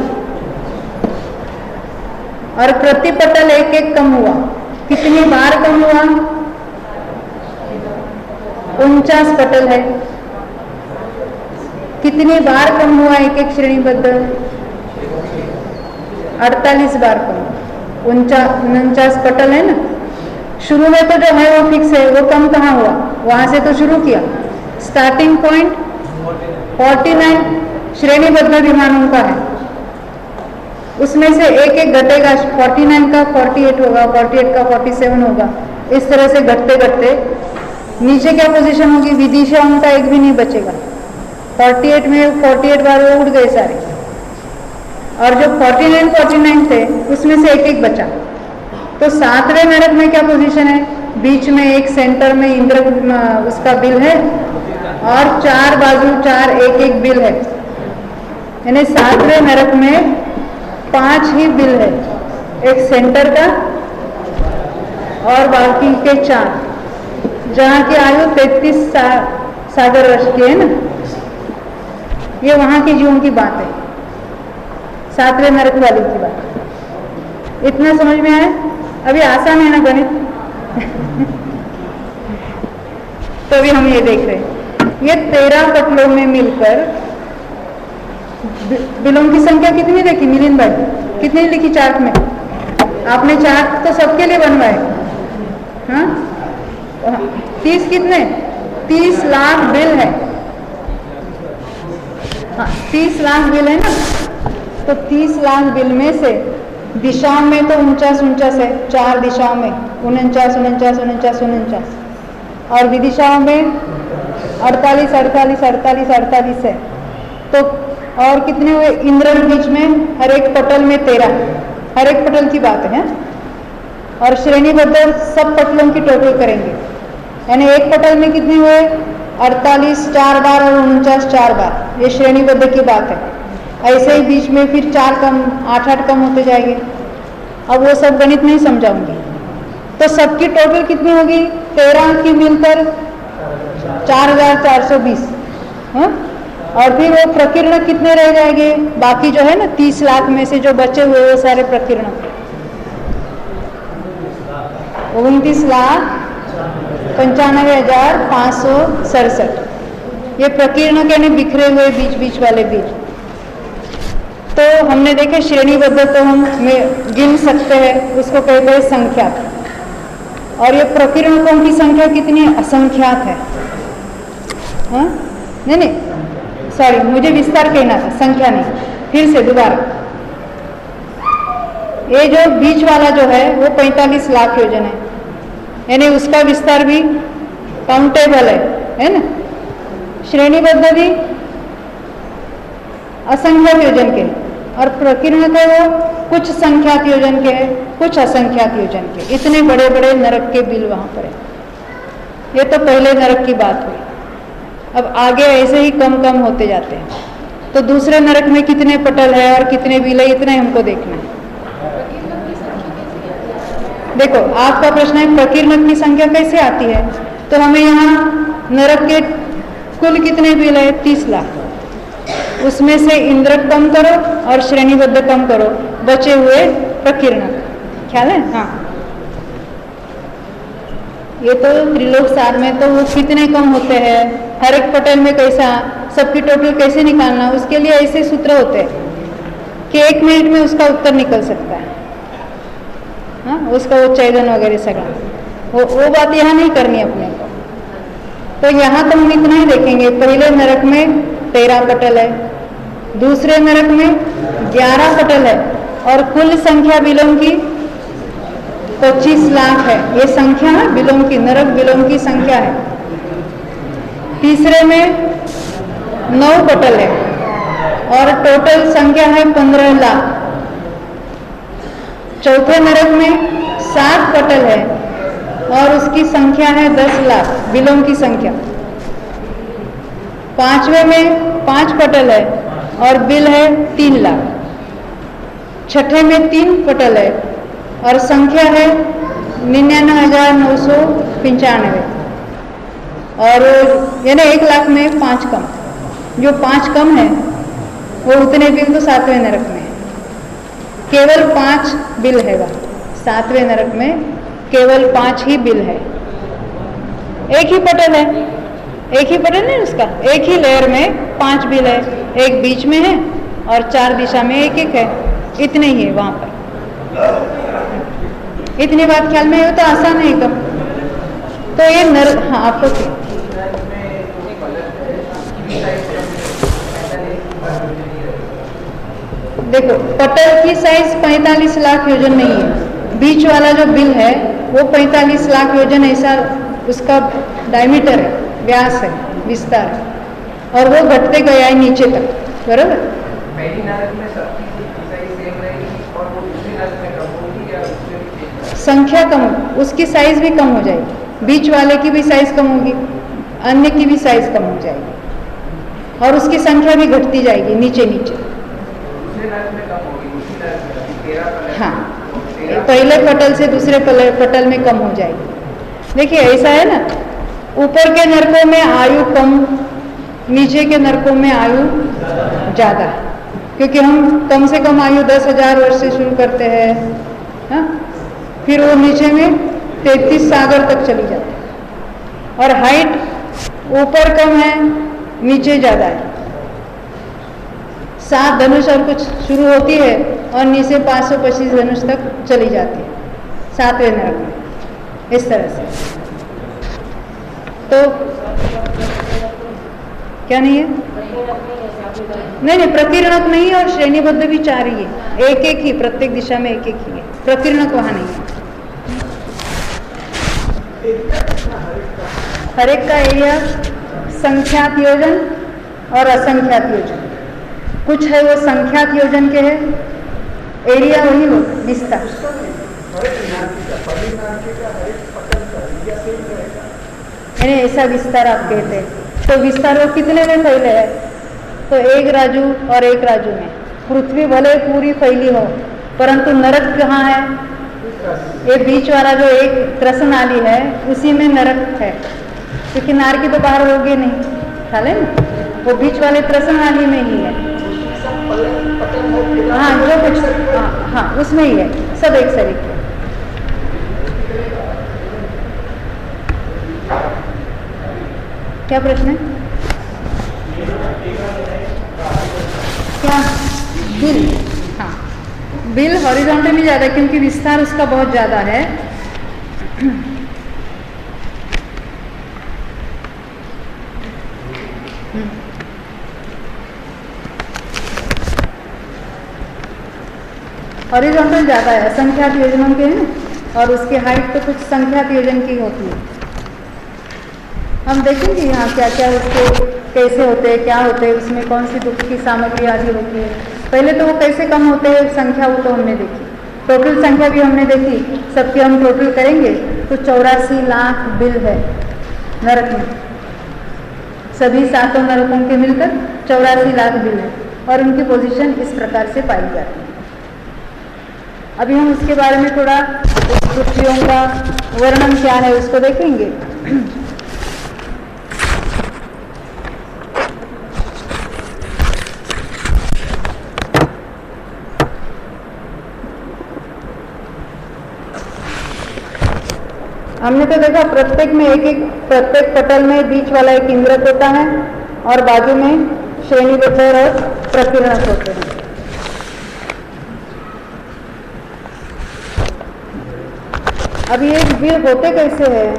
और प्रति पटल 1 कम हुआ। कितनी बार कम हुआ? 49 पटल है, कितनी बार कम हुआ? एक श्रेणीबद्ध 48 बार कम। 49 पटल है ना। शुरू में तो जो है वो फिक्स है, वो कम कहाँ हुआ? वहां से तो शुरू किया। स्टार्टिंग पॉइंट 49 श्रेणीबद्ध विमानों का है, उसमें से एक घटेगा। 49 का 48 होगा, 48 का 47 होगा। इस तरह से घटते घटते नीचे क्या पोजीशन होगी? विदिशाओं का एक भी नहीं बचेगा। 48 में 48 बार वो उड़ गए सारे, और जो 49 थे उसमें से एक बचा। तो 7वें नरक में क्या पोजीशन है? बीच में एक सेंटर में इंद्र उसका बिल है, और 4 बाजू 4 एक बिल है। यानी 7वें नरक में 5 ही बिल है, एक सेंटर का और बाकी के 4, जहाँ की आयु 33 सागर वर्ष की है ना। ये वहां के जीवों की बात है, 7वें नरक वाली की बात। इतना समझ में आया? अभी आसान है ना गणित? तो अभी हम ये देख रहे हैं, ये 13 पटलों में मिलकर बिलों की संख्या कितनी देखी मिलिंद भाई? कितनी लिखी चार्ट में? आपने चार्ट तो सबके लिए बनवाए। हाँ, 30 कितने? 30 लाख बिल है। हाँ, 30 लाख बिल है ना। तो 30 लाख बिल में से दिशाओं में तो 49 है, 4 दिशाओं में 49, और विदिशाओं में 48 है। तो और कितने हुए? इंद्र बीच में हर एक पटल में 13, हर एक पटल की बात है। और श्रेणीबद्ध सब पटलों की टोटल करेंगे, यानी एक पटल में कितने हुए? 48 4 बार और 49 4 बार। ये श्रेणीबद्ध की बात है। ऐसे ही बीच में फिर 4 कम, 8 कम होते जाएंगे। अब वो सब गणित नहीं समझाऊंगी। तो सबकी टोटल कितनी होगी? 13 की मिलकर 4420। हाँ, और फिर वो प्रकीर्ण कितने रह जाएंगे? बाकी जो है ना 30 लाख में से जो बचे हुए वो सारे प्रकीर्ण 29,95,567। ये प्रकीर्ण के नहीं बिखरे हुए बीच बीच वाले बीज। तो हमने देखे श्रेणीबद्ध तो हम गिन सकते हैं, उसको कहते हैं संख्यात। और ये प्रकीर्णकों की संख्या कितनी? असंख्यात है। हाँ? नहीं, सॉरी, मुझे विस्तार कहना था, संख्या नहीं। फिर से दोबारा, ये जो बीच वाला जो है वो 45 लाख योजन है, यानी उसका विस्तार भी काउंटेबल है ना। श्रेणीबद्ध भी असंख्यात योजन के, और प्रकीर्ण के वो कुछ संख्यात योजन के है, कुछ असंख्यात योजन के। इतने बड़े बड़े नरक के बिल वहां पर है। ये तो पहले नरक की बात हुई। अब आगे ऐसे ही कम कम होते जाते हैं। तो दूसरे नरक में कितने पटल है और कितने बिल है, इतना हमको देखना है। देखो, आपका प्रश्न है प्रकीर्णक की संख्या कैसे आती है, तो हमें यहाँ नरक के कुल कितने बिल है, 30 लाख। उसमें से इंद्रक कम करो और श्रेणीबद्ध कम करो, बचे हुए प्रकीर्णक। ख्याल है? हाँ, ये तो त्रिलोक सार में तो वो कितने कम होते हैं, हर एक पटल में कैसा, सबकी टोटल कैसे निकालना, उसके लिए ऐसे सूत्र होते हैं कि 1 मिनट में उसका उत्तर निकल सकता है। हाँ, उसका वो चैदन वगैरह सगड़ा, वो बात यहाँ नहीं करनी अपने को। तो यहाँ तो हम इतना ही देखेंगे, पहले नरक में 13 पटल है, दूसरे नरक में 11 पटल है और कुल संख्या बिलों की 25 लाख है। ये संख्या है बिलों की, नरक बिलों की संख्या है। तीसरे में 9 पटल है और टोटल संख्या है 15 लाख। चौथे नरक में 7 पटल है और उसकी संख्या है 10 लाख, बिलों की संख्या। पांचवें में 5 पटल है और बिल है 3 लाख। छठे में 3 पटल है और संख्या है 99,995 और यानी 1 लाख में 5 कम। जो 5 कम है वो उतने बिल तो 7वें नरक में है, केवल 5 बिल है वहाँ। 7वें नरक में केवल 5 ही बिल है। एक ही पटल है, एक ही पटल है उसका, एक ही लेयर में 5 बिल है, एक बीच में है और 4 दिशा में एक एक है, इतने ही है वहाँ पर। इतनी बात ख्याल में हो तो आसान है एकदम। तो ये नर, हाँ आपको देखो, पटल की साइज 45 लाख योजन नहीं है, बीच वाला जो बिल है वो 45 लाख योजन ऐसा उसका डायमीटर है, व्यास है, विस्तार है, और वो घटते गया है नीचे तक, बराबर। संख्या कम, उसकी साइज भी कम हो जाएगी, बीच वाले की भी साइज कम होगी, अन्य की भी साइज कम हो जाएगी और उसकी संख्या भी घटती जाएगी नीचे नीचे। हाँ, पहले पटल से दूसरे पटल में कम हो जाएगी। देखिए ऐसा है ना, ऊपर के नरकों में आयु कम, नीचे के नरकों में आयु ज़्यादा, क्योंकि हम कम से कम आयु 10,000 वर्ष से शुरू करते हैं। हाँ, फिर वो नीचे में 33 सागर तक चली जाती है और हाइट ऊपर कम है, नीचे ज़्यादा है। 7 धनुष और कुछ शुरू होती है और नीचे 525 धनुष तक चली जाती है 7वें नरक में, इस तरह से। तो क्या नहीं है? नहीं, प्रकीर्णक नहीं और श्रेणीबद्ध भी 4 ही है, एक एक ही, प्रत्येक दिशा में एक एक ही है, प्रकीर्णक वहां नहीं है। हर एक का एरिया संख्यात योजन और असंख्यात योजन, कुछ है वो संख्यात योजन के है, एरिया वही हो, विस्तार। यानी ऐसा विस्तार आप कहते हैं, तो विस्तार वो कितने में फैले है? तो 1 राजू और 1 राजू में। पृथ्वी भले पूरी फैली हो, परंतु नरक कहाँ है? ये बीच वाला जो एक त्रसनाली है उसी में नरक है, क्योंकि नार की तो बाहर होगी नहीं, ख्याल है ना, वो बीच वाले त्रसनाली में ही है। हाँ, जो कुछ, हाँ उसमें ही है, सब एक शरीर। क्या प्रश्न है? क्या बिल? हाँ, बिल हॉरिजॉन्टली ज़्यादा, क्योंकि विस्तार उसका बहुत ज़्यादा है। हॉरिजॉन्टल ज़्यादा है, असंख्यात योजनों के हैं, और उसकी हाइट तो कुछ संख्यात योजन की होती है। हम देखेंगे यहाँ क्या क्या उसके कैसे होते हैं, क्या होते हैं, उसमें कौन सी दुख की सामग्री आदि होती है। पहले तो वो कैसे कम होते हैं संख्या, वो तो हमने देखी, टोटल संख्या भी हमने देखी, सबकी हम टोटल करेंगे तो 84 लाख बिल है नरक में। सभी 7 नरकों के मिलकर 84 लाख बिल है और उनकी पोजीशन इस प्रकार से पाई जाती है। अभी हम उसके बारे में थोड़ा पृथ्वियों का वर्णन क्या है उसको देखेंगे। हमने तो देखा प्रत्येक पटल में बीच वाला एक इंद्रक होता है और बाजू में श्रेणीबद्ध और प्रकीर्णक होते हैं। अब ये बिल होते कैसे हैं?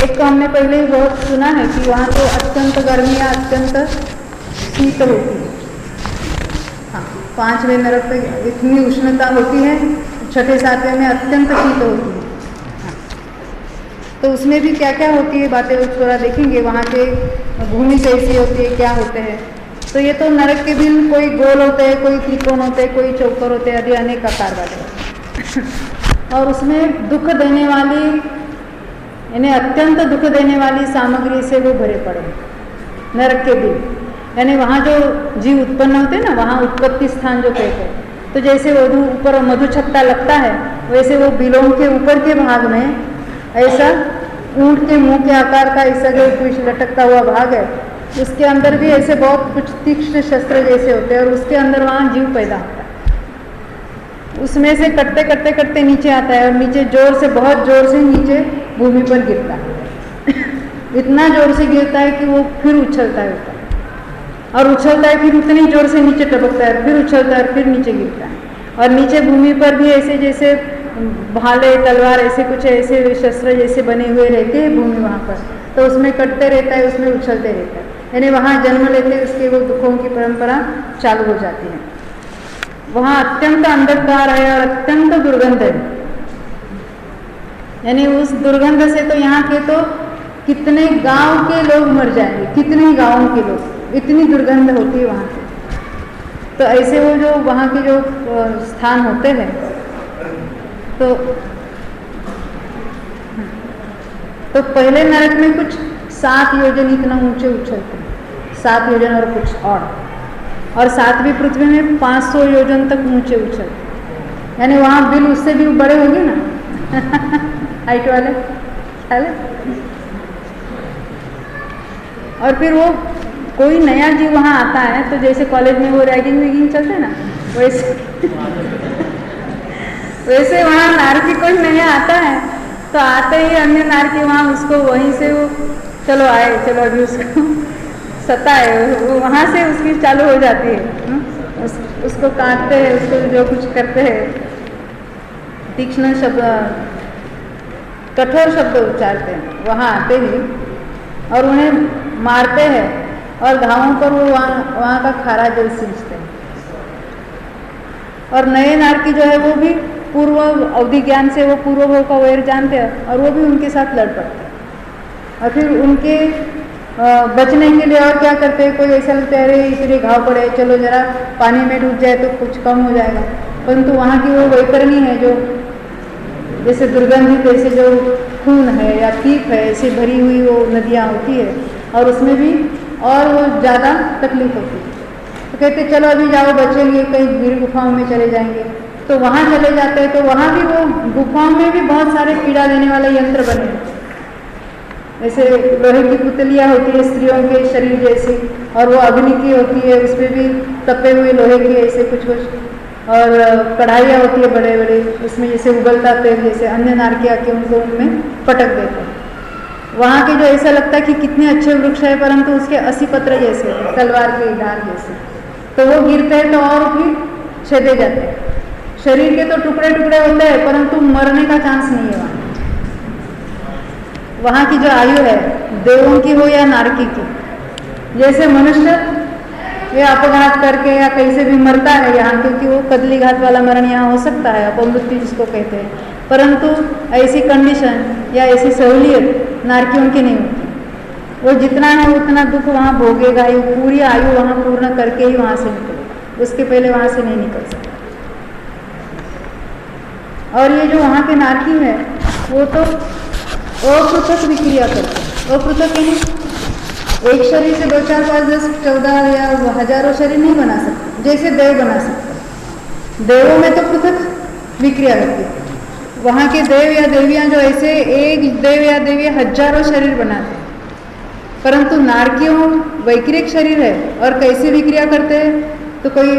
एक तो हमने पहले ही बहुत सुना है कि वहाँ तो अत्यंत गर्मी या अत्यंत शीत होती है। हाँ, 5वें नरक तक इतनी उष्णता होती है, 6ठे 7वें में अत्यंत शीत होती है। तो उसमें भी क्या क्या होती है बातें थोड़ा देखेंगे। वहाँ के भूमि कैसी होती है, क्या होते हैं। तो ये तो नरक के बिल कोई गोल होते हैं, कोई त्रिकोण होते हैं, कोई चौकर होते हैं, आदि अनेक आकार वाले। और उसमें दुख देने वाली यानी अत्यंत दुख देने वाली सामग्री से वो भरे पड़े नरक के बिल। यानी वहाँ जो जीव उत्पन्न होते हैं ना, वहाँ उत्पत्ति स्थान जो कहते हैं। तो जैसे वो ऊपर मधुछत्ता लगता है, वैसे वो बिलों के ऊपर के भाग में ऐसा ऊंट के मुंह के आकार का ऐसा जो कुछ लटकता हुआ भाग है, उसके अंदर भी ऐसे बहुत कुछ तीक्ष्ण शस्त्र जैसे होते हैं और उसके अंदर वहाँ जीव पैदा होता है। उसमें से कटते कटते कटते नीचे आता है और नीचे जोर से, बहुत जोर से नीचे भूमि पर गिरता है। इतना जोर से गिरता है कि वो फिर उछलता है ऊपर और उछलता है, फिर उतनी जोर से नीचे टपकता है, फिर उछलता है, फिर नीचे गिरता है। और नीचे भूमि पर भी ऐसे जैसे भाले तलवार ऐसे कुछ ऐसे शस्त्र जैसे बने हुए रहते हैं भूमि वहाँ पर, तो उसमें कटते रहता है, उसमें उछलते रहता है। यानी वहाँ जन्म लेते उसके वो दुखों की परंपरा चालू हो जाती है। वहाँ अत्यंत अंधकार है और अत्यंत दुर्गंध है। यानी उस दुर्गंध से तो यहाँ के तो कितने गांव के लोग मर जाएंगे, कितने गांवों के लोग, इतनी दुर्गंध होती है वहाँ से। तो ऐसे वो जो वहाँ के जो स्थान होते हैं तो पहले नरक में कुछ 7 योजन इतना ऊंचे उछलते हैं, 7 योजन और कुछ और 7वीं पृथ्वी में 500 योजन तक ऊंचे उछलते। यानी वहाँ बिल उससे भी बड़े होंगे ना हाइट वाले ख्याल है। और फिर वो कोई नया जीव वहाँ आता है तो जैसे कॉलेज में वो रैगिंग वैगिंग चलते हैं ना, वैसे वहाँ नारकी कोई नया आता है तो आते ही अन्य नारकी वहाँ उसको वहीं से वो चलो आए, चलो अभी उसको सताए, वो वहाँ से उसकी चालू हो जाती है। उसको काटते हैं, उसको जो कुछ करते हैं, तीक्ष्ण शब्द, कठोर शब्द उच्चारते हैं वहाँ आते ही और उन्हें मारते हैं और घावों पर वो वहाँ का खारा जल सींचते हैं। और नए नारकी जो है वो भी पूर्व अवधि ज्ञान से वो पूर्व भाव का वैर जानते हैं और वो भी उनके साथ लड़ पड़ते हैं। और फिर उनके बचने के लिए और क्या करते हैं, कोई ऐसा लगता है अरे इतने घाव पड़े, चलो जरा पानी में डूब जाए तो कुछ कम हो जाएगा। परंतु वहाँ की वो वैतरणी है जो जैसे दुर्गंधित ऐसे जो खून है या पीप है ऐसे भरी हुई वो नदियाँ होती है और उसमें भी और वो ज़्यादा तकलीफ होती है। तो कहते चलो अभी जाओ बचेंगे, कहीं गिर गुफाओं में चले जाएंगे। तो वहाँ चले जाते हैं तो वहाँ भी वो गुफाओं में भी बहुत सारे पीड़ा देने वाले यंत्र बने हैं। जैसे लोहे की पुतलियाँ होती है स्त्रियों के शरीर जैसी और वो अग्नि की होती है, उस पर भी तपे हुए लोहे की ऐसे कुछ और कढ़ाइयाँ होती है बड़े बड़े, उसमें जैसे उबलता तेल जैसे अन्य नारकी आके उनको उनमें पटक देते हैं। वहाँ के जो ऐसा लगता है कि कितने अच्छे वृक्ष है परंतु उसके 80 पत्र जैसे तलवार के धार जैसे, तो वो गिरते हैं तो और भी छेदे जाते हैं। शरीर के तो टुकड़े टुकड़े होते हैं परंतु मरने का चांस नहीं है वहाँ। वहाँ की जो आयु है देवों की हो या नारकी की, जैसे मनुष्य ये अपघात करके या कहीं से भी मरता है यहाँ, क्योंकि वो कदली घात वाला मरण यहाँ हो सकता है, अपमृत्यु जिसको कहते हैं, परंतु ऐसी कंडीशन या ऐसी सहूलियत नारकियों की नहीं होती। वो जितना है उतना दुख वहाँ भोगेगा ही, पूरी आयु वहाँ पूर्ण करके ही वहाँ से निकलेगा, उसके पहले वहाँ से नहीं निकल सकता। और ये जो वहाँ के नारकी है वो तो अपृथक विक्रिया करते हैं। अपृथक यानी एक शरीर से 2, 4, 5, 10, 14 या हजारों शरीर नहीं बना सकते, जैसे देव बना सकते। देवों में तो पृथक विक्रिया होती है। वहाँ के देव या देवियाँ जो ऐसे एक देव या देवी हजारों शरीर बनाते हैं, परंतु नारकियों वैक्रिक शरीर है और कैसे विक्रिया करते हैं, तो कोई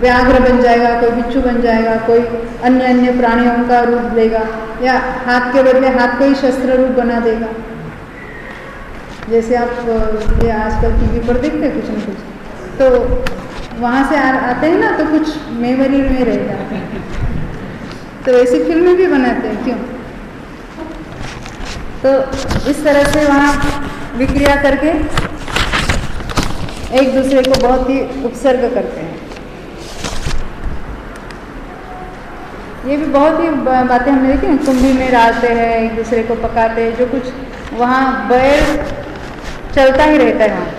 व्याघ्र बन जाएगा, कोई बिच्छू बन जाएगा, कोई अन्य अन्य प्राणियों का रूप लेगा, या हाथ के बदले हाथ को ही शस्त्र रूप बना देगा। जैसे आप ये आजकल टीवी पर देखते हैं कुछ न कुछ, तो वहाँ से आते हैं ना, तो कुछ मेमोरी में रह जाते हैं। तो ऐसी फिल्में भी बनाते हैं, क्यों? तो इस तरह से वहाँ विक्रिया करके एक दूसरे को बहुत ही उपसर्ग करते हैं। ये भी बहुत ही बातें हमने देखी ना, कुंभी में डालते हैं, एक दूसरे को पकाते हैं, जो कुछ वहाँ बैर चलता ही रहता है वहाँ,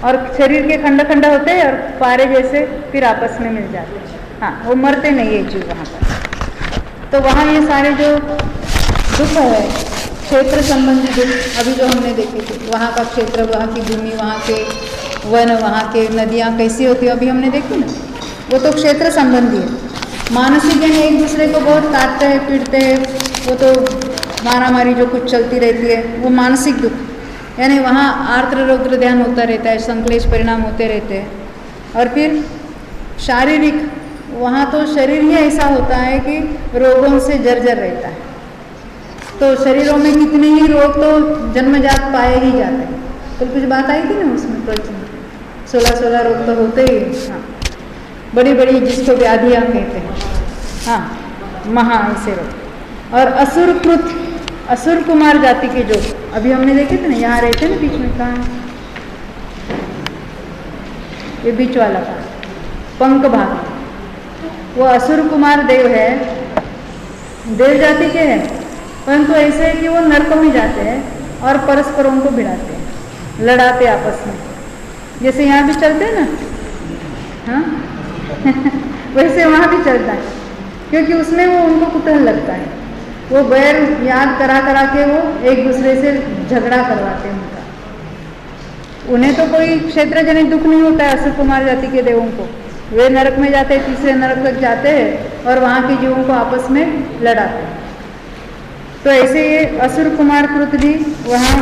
और शरीर के खंड खंड होते हैं और पारे जैसे फिर आपस में मिल जाते हैं। हाँ, वो मरते नहीं ये चीज़ वहाँ पर। तो वहाँ ये सारे जो दुख है, क्षेत्र संबंधी दुख, अभी जो हमने देखे थे, वहाँ का क्षेत्र, वहाँ की भूमि, वहाँ के वन, वहाँ के नदियाँ कैसी होती है, अभी हमने देखी ना, वो तो क्षेत्र संबंधी है। मानसिक यानी एक दूसरे को बहुत काटते हैं, पीटते हैं, वो तो मारामारी जो कुछ चलती रहती है, वो मानसिक दुख, यानी वहाँ आर्द्र रौद्र ध्यान होता रहता है, संक्लेश परिणाम होते रहते हैं। और फिर शारीरिक, वहाँ तो शरीर ही ऐसा होता है कि रोगों से जर्जर रहता है। तो शरीरों में कितने ही रोग तो जन्मजात पाए ही जाते हैं। तो कुछ बात आई थी ना उसमें, 16 रोग तो होते ही। हाँ, बड़ी बड़ी जिसको व्याधियाँ कहते हैं, हाँ, महा ऐसे रोग। और असुरकृत, असुर कुमार जाति के जो अभी हमने देखे थे ना, यहाँ रहते ना बीच में, कहाँ ये बीच वाला का पंख भाग, वो असुर कुमार देव है, देव जाति के हैं, परंतु ऐसे है कि वो नरकों में जाते हैं और परस्परों को भिड़ाते हैं, लड़ाते आपस में, जैसे यहाँ भी चलते हैं ना, हाँ वैसे वहाँ भी चलता है, क्योंकि उसमें वो उनको कुतूहल लगता है। वो बैर याद करा करा के वो एक दूसरे से झगड़ा करवाते हैं उनका। उन्हें तो कोई क्षेत्र जनित दुख नहीं होता है असुर कुमार जाति के देवों को। वे नरक में जाते हैं, तीसरे नरक तक जाते हैं और वहाँ के जीवों को आपस में लड़ाते हैं। तो ऐसे ये असुर कुमार कृत भी वहाँ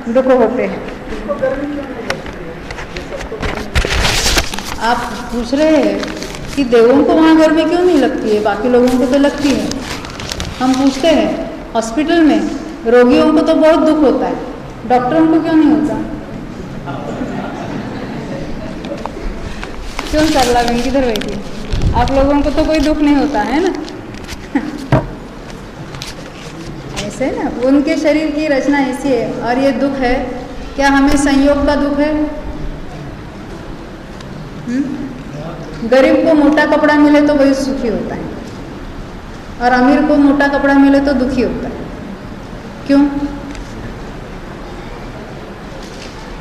दुख होते हैं। आप पूछ रहे हैं कि देवों को वहाँ गर्मी क्यों नहीं लगती है, बाकी लोगों को तो लगती है। हम पूछते हैं हॉस्पिटल में रोगियों को तो बहुत दुख होता है, डॉक्टरों को क्यों नहीं होता? क्यों सरला बहन किधर बैठी? आप लोगों को तो कोई दुख नहीं होता है ना ऐसे ना, उनके शरीर की रचना ऐसी है। और ये दुख है, क्या हमें संयोग का दुख है? गरीब को मोटा कपड़ा मिले तो वही सुखी होता है, और अमीर को मोटा कपड़ा मिले तो दुखी होता है। क्यों?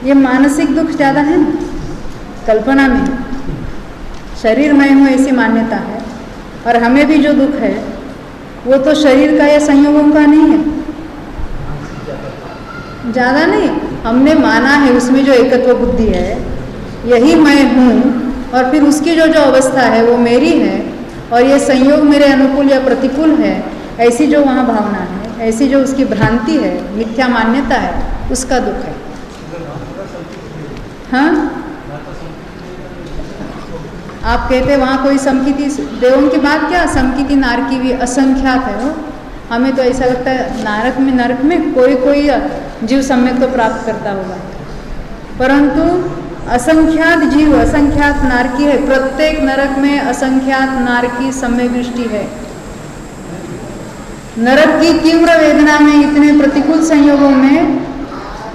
ये मानसिक दुख ज़्यादा है ना, कल्पना में शरीरमय हो ऐसी मान्यता है। और हमें भी जो दुख है वो तो शरीर का या संयोगों का नहीं है, ज़्यादा नहीं। हमने माना है उसमें जो एकत्व बुद्धि है, यही मैं हूँ, और फिर उसकी जो जो अवस्था है वो मेरी है, और ये संयोग मेरे अनुकूल या प्रतिकूल है, ऐसी जो वहाँ भावना है, ऐसी जो उसकी भ्रांति है, मिथ्या मान्यता है, उसका दुख है। हाँ, आप कहते वहाँ कोई समकिति देवों की बात, क्या समकिति नारकी भी असंख्यात है वो। हमें तो ऐसा लगता है नरक में कोई कोई जीव सम्यक तो प्राप्त करता होगा, परंतु असंख्यात जीव, असंख्यात नारकी है। प्रत्येक नरक में असंख्यात नारकी सम्यक दृष्टि है। नरक की तीव्र वेदना में, इतने प्रतिकूल संयोगों में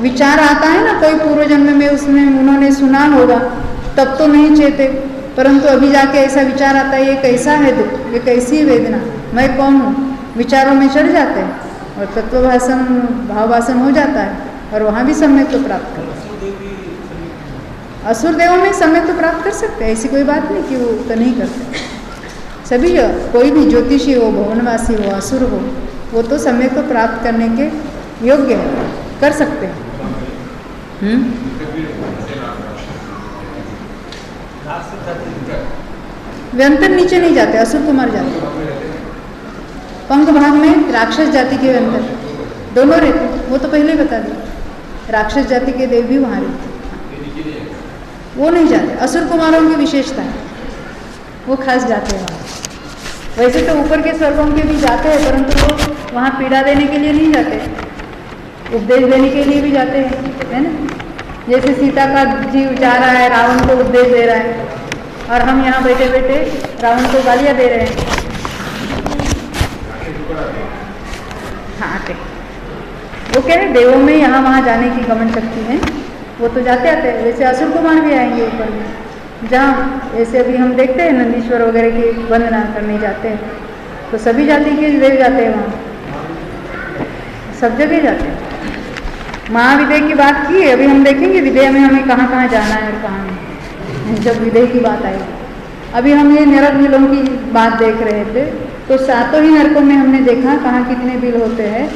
विचार आता है ना, कोई पूर्व जन्म में उसमें उन्होंने सुना होगा, तब तो नहीं चेते, परंतु अभी जाके ऐसा विचार आता है, ये कैसा है दुख, ये कैसी वेदना, मैं कौन हूँ, विचारों में चढ़ जाते हैं और तत्वभाषण भावभाषण हो जाता है, और वहाँ भी सम्यक तो प्राप्त कर, असुर देवों में सम्यक तो प्राप्त कर सकते हैं। ऐसी कोई बात नहीं कि वो तो नहीं करते। सभी कोई भी ज्योतिषी हो, भवनवासी हो, असुर हो, वो तो सम्यक तो प्राप्त करने के योग्य है, कर सकते हैं। व्यंतर नीचे नहीं जाते, असुर कुमार जाते। पंख भाग में राक्षस जाति के व्यंतर दोनों रहते, वो तो पहले ही बता दिया। राक्षस जाति के देव भी वहाँ रहते, वो नहीं जाते। असुर कुमारों की विशेषता है, वो खास जाते हैं वहाँ। वैसे तो ऊपर के स्वर्गों के भी जाते हैं, परंतु वो वहाँ पीड़ा देने के लिए नहीं जाते, उपदेश देने के लिए भी जाते हैं, है ना। जैसे सीता का जीव जा रहा है, रावण को उपदेश दे रहा है, और हम यहाँ बैठे बैठे रावण को गालियाँ दे रहे हैं। हाँ आते वो कह रहे देवों में यहाँ वहाँ जाने की गमन शक्ति है, वो तो जाते आते हैं। वैसे असुर कुमार भी आएंगे ऊपर में, जहाँ ऐसे अभी हम देखते हैं नंदीश्वर वगैरह की वंदना करने जाते हैं, तो सभी जाति के देव जाते हैं वहाँ, सब जगह जाते हैं। महाविदेह की बात की, अभी हम देखेंगे विदेह में हमें कहाँ कहाँ जाना है और कहाँ नहीं, जब विदेह की बात आएगी। अभी हम ये नरक बिलों की बात देख रहे थे, तो सातों ही नरकों में हमने देखा कहाँ कितने बिल होते हैं,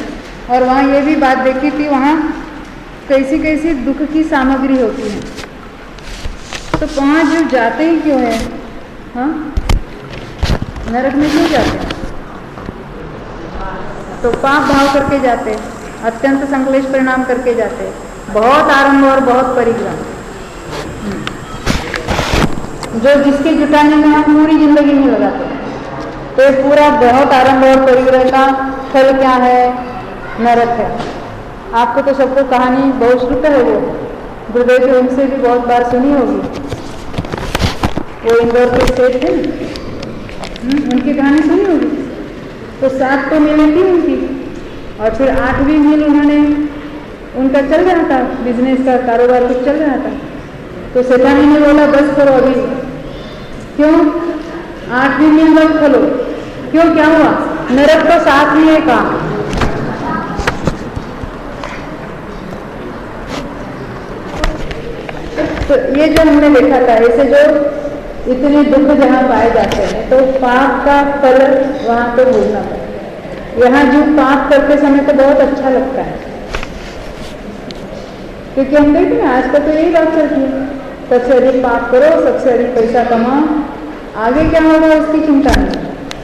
और वहाँ ये भी बात देखी थी वहाँ कैसी कैसी दुख की सामग्री होती है। तो वहाँ जो जाते ही क्यों है, हाँ नरक में क्यों जाते हैं? तो पाप भाव करके जाते, अत्यंत संकलेश परिणाम करके जाते, बहुत आरंभ और बहुत परिग्रह, जो जिसके जुटाने में हम पूरी जिंदगी में लगाते हैं। तो पूरा बहुत आरंभ और परिग्रह का फल क्या है? नरक है। आपको तो सबको कहानी बहुत श्रुत है, वो गुरुदेव के उनसे भी बहुत बार सुनी होगी। वो इंदौर के सेठ थे, उनकी कहानी सुनी होगी। तो 7 तो मिलें थी उनकी, और फिर 8वीं मील उन्होंने उनका चल रहा था, बिजनेस का कारोबार कुछ चल रहा था। तो सेठानी ने बोला बस करो अभी, क्यों 8वीं मील मत खोलो, क्यों क्या हुआ? नरक तो 7 ही है काम। तो ये जो हमने देखा था, ऐसे जो इतने दुख जहाँ पाए जाते हैं, तो पाप का फल वहाँ तो भोगना पड़ता है। यहाँ जो पाप करते समय तो बहुत अच्छा लगता है, क्योंकि हम देखते हैं आजकल तो यही बात चलती है, सबसे अधिक पाप करो, सबसे अधिक पैसा कमाओ, आगे क्या होगा उसकी चिंता नहीं।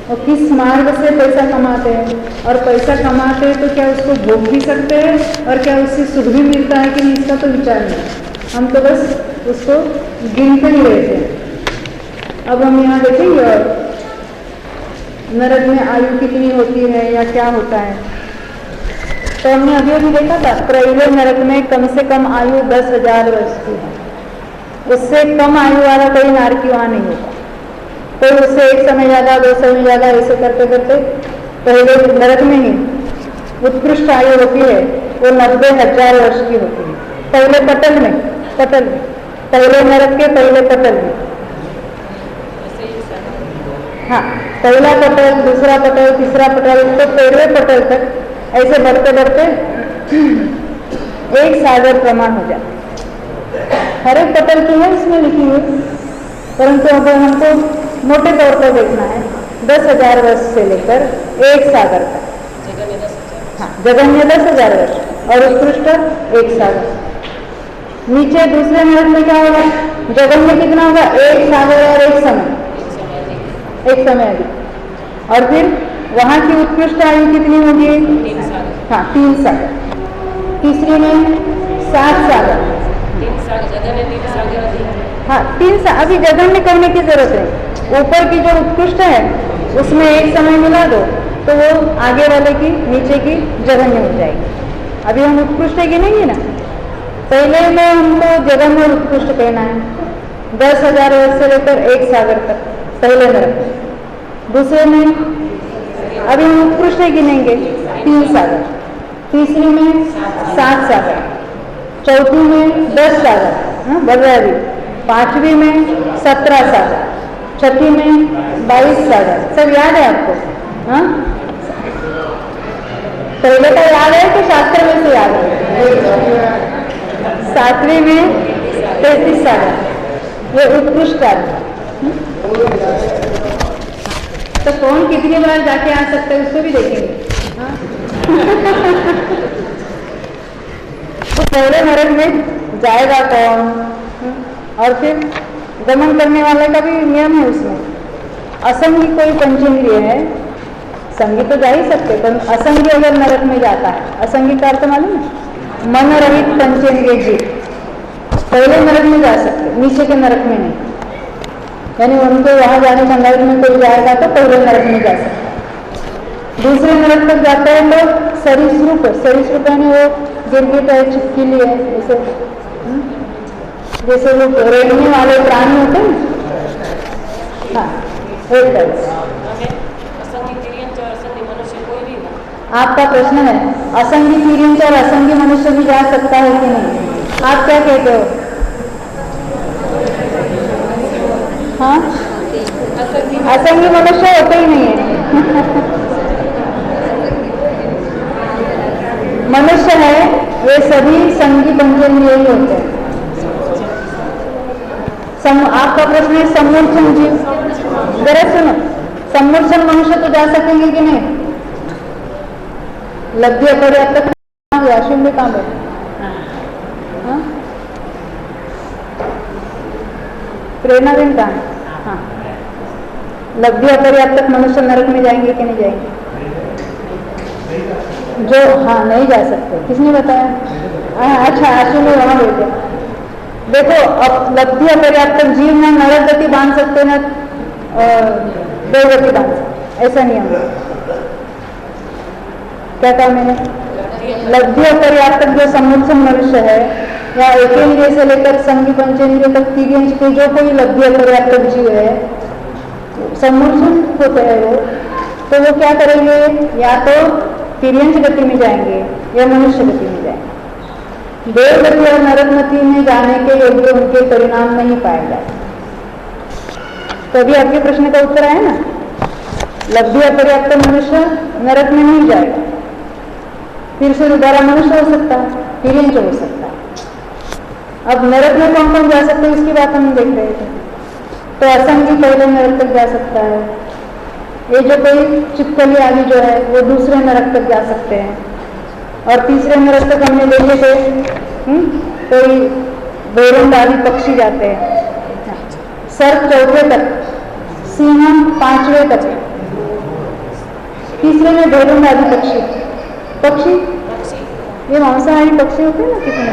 और किस मार्ग से पैसा कमाते हैं, और पैसा कमाते हैं तो क्या उसको भोग भी सकते हैं, और क्या उससे सुख भी मिलता है कि नहीं, इसका तो विचार नहीं। हम तो बस उसको गिनते ही रहते हैं। अब हम यहाँ देखेंगे और नरक में आयु कितनी होती है या क्या होता है। तो हमने अभी अभी देखा था त्रैलोक्य नरक में कम से कम आयु 10,000 वर्ष की है। उससे कम आयु वाला कोई नारकी वहाँ नहीं होता। तो उससे 1 समय ज़्यादा, 2 समय ज़्यादा, ऐसे करते करते पहले नरक में ही उत्कृष्ट आयु होती है, वो 90,000 वर्ष की होती है। पहले पटल में पहले नरक के पहले पटल में, हाँ पहला पटल, दूसरा पटल, तीसरा पटल, तो पहले पटल तक ऐसे बढ़ते बढ़ते 1 सागर प्रमाण हो जाए। हर एक पटल की है इसमें लिखी हुई, परंतु अब हमको मोटे तौर पर देखना है 10,000 वर्ष से लेकर 1 सागर तक। हाँ जगन्य 10,000 वर्ष और उत्कृष्ट 1 सागर। नीचे दूसरे नरक में क्या होगा? जगन्य कितना होगा? 1 सागर और 1 समय, 1 समय अधिक। और फिर वहाँ की उत्कृष्ट आयु कितनी होगी? 3 सागर। हाँ 3 सागर। तीसरी में 7 सागर। 3 सागर जगन्य, 3 सागर अधिक। हाँ 3 सागर। अभी जगन्य करने की जरूरत है। ऊपर की जो उत्कृष्ट है उसमें 1 समय मिला दो तो वो आगे वाले की, नीचे की जगन्य हो जाएगी। अभी हम उत्कृष्ट गिनेंगे ना, पहले में हमको जगन्य और उत्कृष्ट कहना है 10,000 वर्ष से लेकर 1 सागर तक पहले नरक। दूसरे में अभी हम उत्कृष्ट गिनेंगे 3 सागर। तीसरी में 7 सागर। चौथी में 10 सागर, हाँ बढ़ रहा है अभी। 5वीं में 17 सागर। छठी में 22 सागर। सब याद है आपको? हाँ पहले का याद है कि शास्त्र में से याद है? 7वीं में 33 सागर, ये उत्कृष्ट है। तो कौन कितनी बार जाके आ सकते हैं उसको भी देखेंगे। तो पहले नरक में जाएगा कौन? और फिर गमन करने वाले का भी नियम है उसमें। असंगी कोई पंचेंद्रिय है, संगी तो जा ही सकते, पर असंगी अगर नरक में जाता है, असंगी का अर्थ मालूम है? मन रहित पंचेंद्रिय जीव पहले नरक में जा सकते, नीचे के नरक में नहीं। यानी उनको वहां जाने का, नरक में कोई जाएगा तो पहले नरक में जा सकता है। दूसरे नरक तक जाता है तो सरीसृप, सरीसृप यानी वो गिरगिट है, छिपकली है, जैसे वो रेंगने वाले प्राणी होते हैं। हाँ, एक तरह असंगी तिर्यंच और असंगी मनुष्य कोई भी हो। आपका प्रश्न है असंगी तिर्यंच और असंगी मनुष्य भी जा सकता है कि नहीं? आप क्या कहते हो? हाँ, असंगी मनुष्य होते ही नहीं है। मनुष्य है वे सभी संगी पंचेंद्रिय ही होते हैं। आपका प्रश्न है सम्मूर्छन जीव, जरा सुनो, सम्मूर्छन मनुष्य तो जा सकेंगे कि नहीं? लब्धि अपर्याप्त अशुभ काम है। प्रेरणा दिन का, हाँ, लब्धि अपर्याप्त मनुष्य नरक में जाएंगे कि नहीं जाएंगे? जो हाँ नहीं जा सकते, किसने बताया? अच्छा, आशु में वहां बैठे। देखो, अब लब्धि अपर्याप्त जीव ना नरक गति बांध सकते ना देवगति बांध सकते, ऐसा नियम है। क्या कहा मैंने? लब्धि अपर्याप्त जो सम्मूर्छन मनुष्य है या एकेंद्रिय से लेकर संगी पंचेंद्रिय तक तिर्यंच के जो कोई लब्धि अपर्याप्त जीव है, सम्मूर्छन होते हैं वो, तो वो क्या करेंगे? या तो तिर्यंच गति में जाएंगे या मनुष्य गति में जाएंगे। देवगति और नरक गति में जाने के योग्य उनके परिणाम नहीं पाए जाते। तभी आपके प्रश्न का उत्तर आया ना, लब्धि अपर्याप्त मनुष्य नरक में नहीं जाएगा, फिर से दोबारा मनुष्य हो सकता है, तिर्यंच हो सकता है। अब नरक में कौन कौन जा सकते हैं इसकी बात हम देख रहे थे। तो असंगी पहले नरक तक जा सकता है, ये जो कोई चिपकली आदि जो है वो दूसरे नरक तक जा सकते हैं, और तीसरे नरक तक हमने देखे थे कोई बेरंग आदि पक्षी जाते हैं, सर्प चौथे तक, सिंह पांचवें तक, तीसरे में बेरंग आदि पक्षी ये मांसाहारी पक्षी होते हैं ना कितने,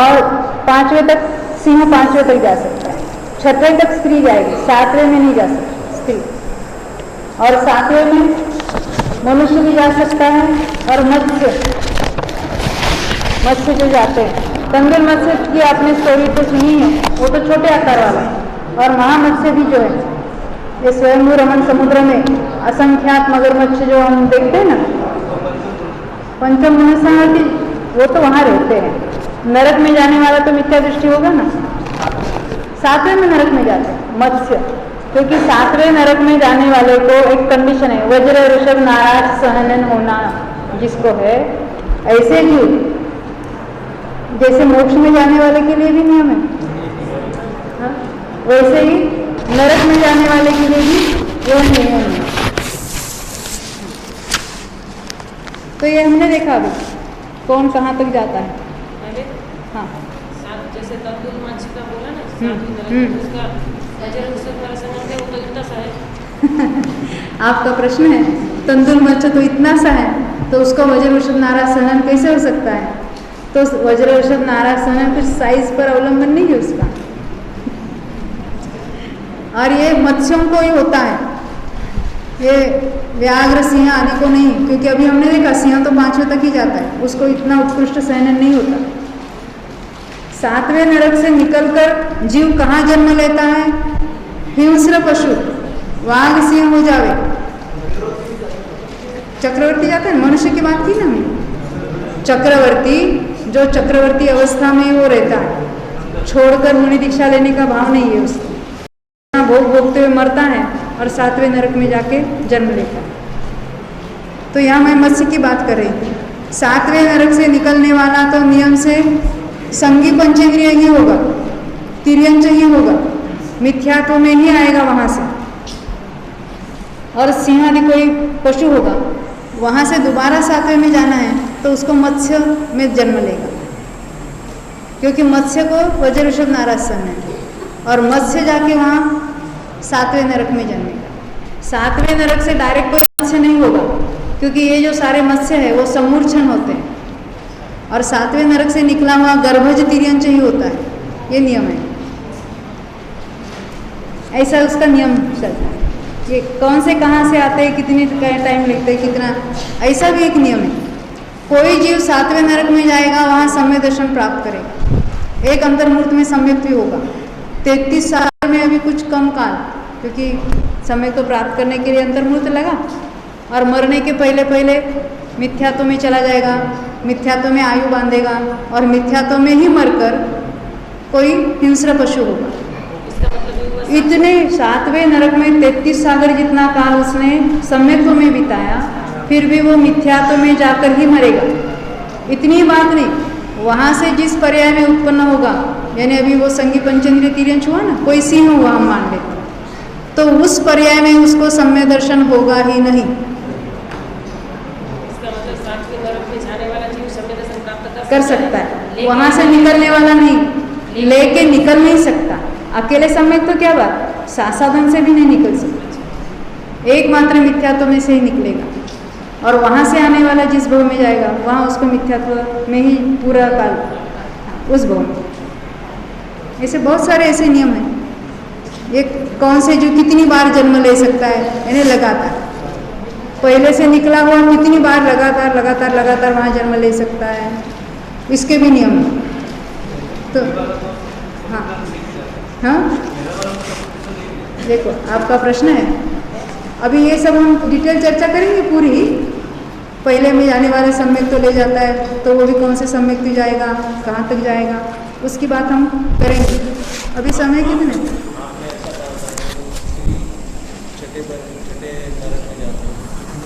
और पांचवें तक सिंह पांचवें तक जा सकता है, छठवें तक स्त्री जाएगी, सातवें में नहीं जा सकती स्त्री, और सातवें में मनुष्य भी जा सकता है, और मत्स्य जो जाते हैं, तंगल मत्स्य की आपने स्टोरी तो सुनी है, वो तो छोटे आकार वाला है, और महामत्स्य भी जो है ये स्वयं रमन समुद्र में असंख्यात मगरमच्छ जो हम देखते हैं ना, पंचम मनसाहारी, वो तो वहां रहते हैं। नरक में जाने वाला तो मिथ्या दृष्टि होगा ना, सातवें में नरक में जाते हैं मत्स्य, क्योंकि सातवें नरक में जाने वाले को एक कंडीशन है, वज्र ऋषभ नाराज सहनन होना जिसको है, ऐसे ही जैसे मोक्ष में जाने वाले के लिए भी नियम है, हाँ? वैसे ही नरक में जाने वाले के लिए भी यह नियम है। तो ये हमने देखा अभी कौन कहाँ तक जाता है। हाँ, जैसे तंदुल मच्छी का बोला ना, उसका वज्र ऋषभ वाला संबंध है, वो तो इतना सा है। आपका प्रश्न है तंदुल मच्छी तो इतना सा है, तो उसका वज्र ऋषभ नाराज सहन कैसे हो सकता है? तो वज्र ऋषभ नाराज सहन फिर साइज पर अवलंबन नहीं है उसका, और ये मत्स्यों को ही होता है, ये व्याघ्र सिंह आदि को नहीं, क्योंकि अभी हमने देखा सिंह तो पांचवें तक ही जाता है, उसको इतना उत्कृष्ट सहन नहीं होता। सातवें नरक से निकलकर जीव कहाँ जन्म लेता है? हिंस्र पशु, वाघ सिंह हो जावे, चक्रवर्ती जाते हैं, मनुष्य की बात की ना हमने, चक्रवर्ती जो चक्रवर्ती अवस्था में वो रहता है, छोड़कर मुनि दीक्षा लेने का भाव नहीं है उसको, भोग भोगते हुए मरता है और सातवें नरक में जाके जन्म लेता है। तो यहाँ मैं मत्स्य की बात कर रही थी। सातवें नरक से निकलने वाला तो नियम से संगी पंचेंद्रिय ही होगा, तिर्यंच ही होगा, मिथ्यात्व में ही आएगा वहां से, और सिंह आदि कोई पशु होगा, वहां से दोबारा सातवें में जाना है तो उसको मत्स्य में जन्म लेगा, क्योंकि मत्स्य को वज्र ऋषभ नाराज सन है, और मत्स्य जाके वहाँ 7वें नरक में जन्मेगा। 7वें नरक से डायरेक्ट कोई मत्स्य नहीं होगा, क्योंकि ये जो सारे मत्स्य है वो समूर्छन होते हैं, और 7वें नरक से निकला हुआ गर्भज तिर्यंच ही होता है। ये नियम है, ऐसा उसका नियम चलता है। ये कौन से कहाँ से आते हैं, कितनी टाइम लगता है, कितना, ऐसा भी एक नियम है। कोई जीव 7वें नरक में जाएगा, वहाँ सम्यक दर्शन प्राप्त करेगा, एक अंतर्मूर्त में सम्यक भी होगा। 33 साल में अभी कुछ कम काल, क्योंकि सम्यक तो प्राप्त करने के लिए अंतर्मूर्त लगा, और मरने के पहले पहले मिथ्यात्व में चला जाएगा, मिथ्यात्व में आयु बांधेगा, और मिथ्यात्व में ही मरकर कोई हिंस्र पशु होगा। इतने 7वें नरक में 33 सागर जितना काल उसने सम्यक्त्व में बिताया, फिर भी वो मिथ्यात्व में जाकर ही मरेगा। इतनी बात नहीं, वहाँ से जिस पर्याय में उत्पन्न होगा, यानी अभी वो संगी पंचेंद्रिय तिर्यंच हुआ ना, कोई सिंह हुआ हम मान लेते, तो उस पर्याय में उसको सम्यक दर्शन होगा ही नहीं। इसका मतलब 7वें नरक में जाने वाला जीव सम्यक दर्शन प्राप्त कर सकता है, वहाँ से निकलने वाला नहीं, लेके निकल नहीं सकता। अकेले सम्यक तो क्या बात, साधन से भी नहीं निकल सकता, एकमात्र मिथ्यात्व में से ही निकलेगा। और वहाँ से आने वाला जिस भव में जाएगा, वहाँ उसको मिथ्यात्व में ही पूरा काल, उस भव में। ऐसे बहुत सारे ऐसे नियम हैं। ये कौन से जो कितनी बार जन्म ले सकता है, यानी लगातार, पहले से निकला हुआ कितनी बार लगातार लगातार लगातार वहाँ जन्म ले सकता है, इसके भी नियम हैं। तो हाँ हाँ, देखो आपका प्रश्न है, अभी ये सब हम डिटेल चर्चा करेंगे पूरी। पहले में जाने वाला सम्यक तो ले जाता है, तो वो भी कौन से सम्यक तक जाएगा, कहाँ तक जाएगा, उसकी बात हम करेंगे। अभी समय कितने?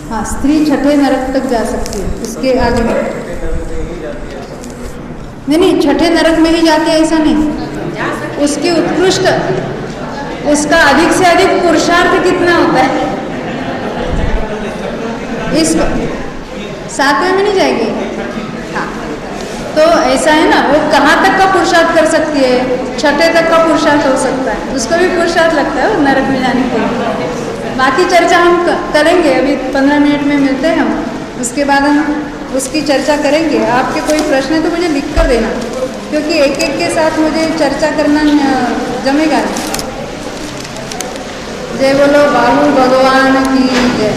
हाँ, स्त्री 6ठे नरक तक जा सकती है, उसके आगे नहीं, 6ठे नरक में ही जाती है ऐसा नहीं, उसकी उत्कृष्ट, उसका अधिक से अधिक पुरुषार्थ कितना होता है, इसको 7वें में नहीं जाएगी। हाँ, तो ऐसा है ना, वो कहाँ तक का पुरुषार्थ कर सकती है, 6ठे तक का पुरुषार्थ हो सकता है, उसको भी पुरुषार्थ लगता है नरक में जाने के लिए। बाकी चर्चा हम करेंगे, अभी 15 मिनट में मिलते हैं हम, उसके बाद हम उसकी चर्चा करेंगे। आपके कोई प्रश्न है तो मुझे लिख कर देना, क्योंकि एक एक के साथ मुझे चर्चा करना जमेगा नहीं। जय बोलो बालू भगवान की जय।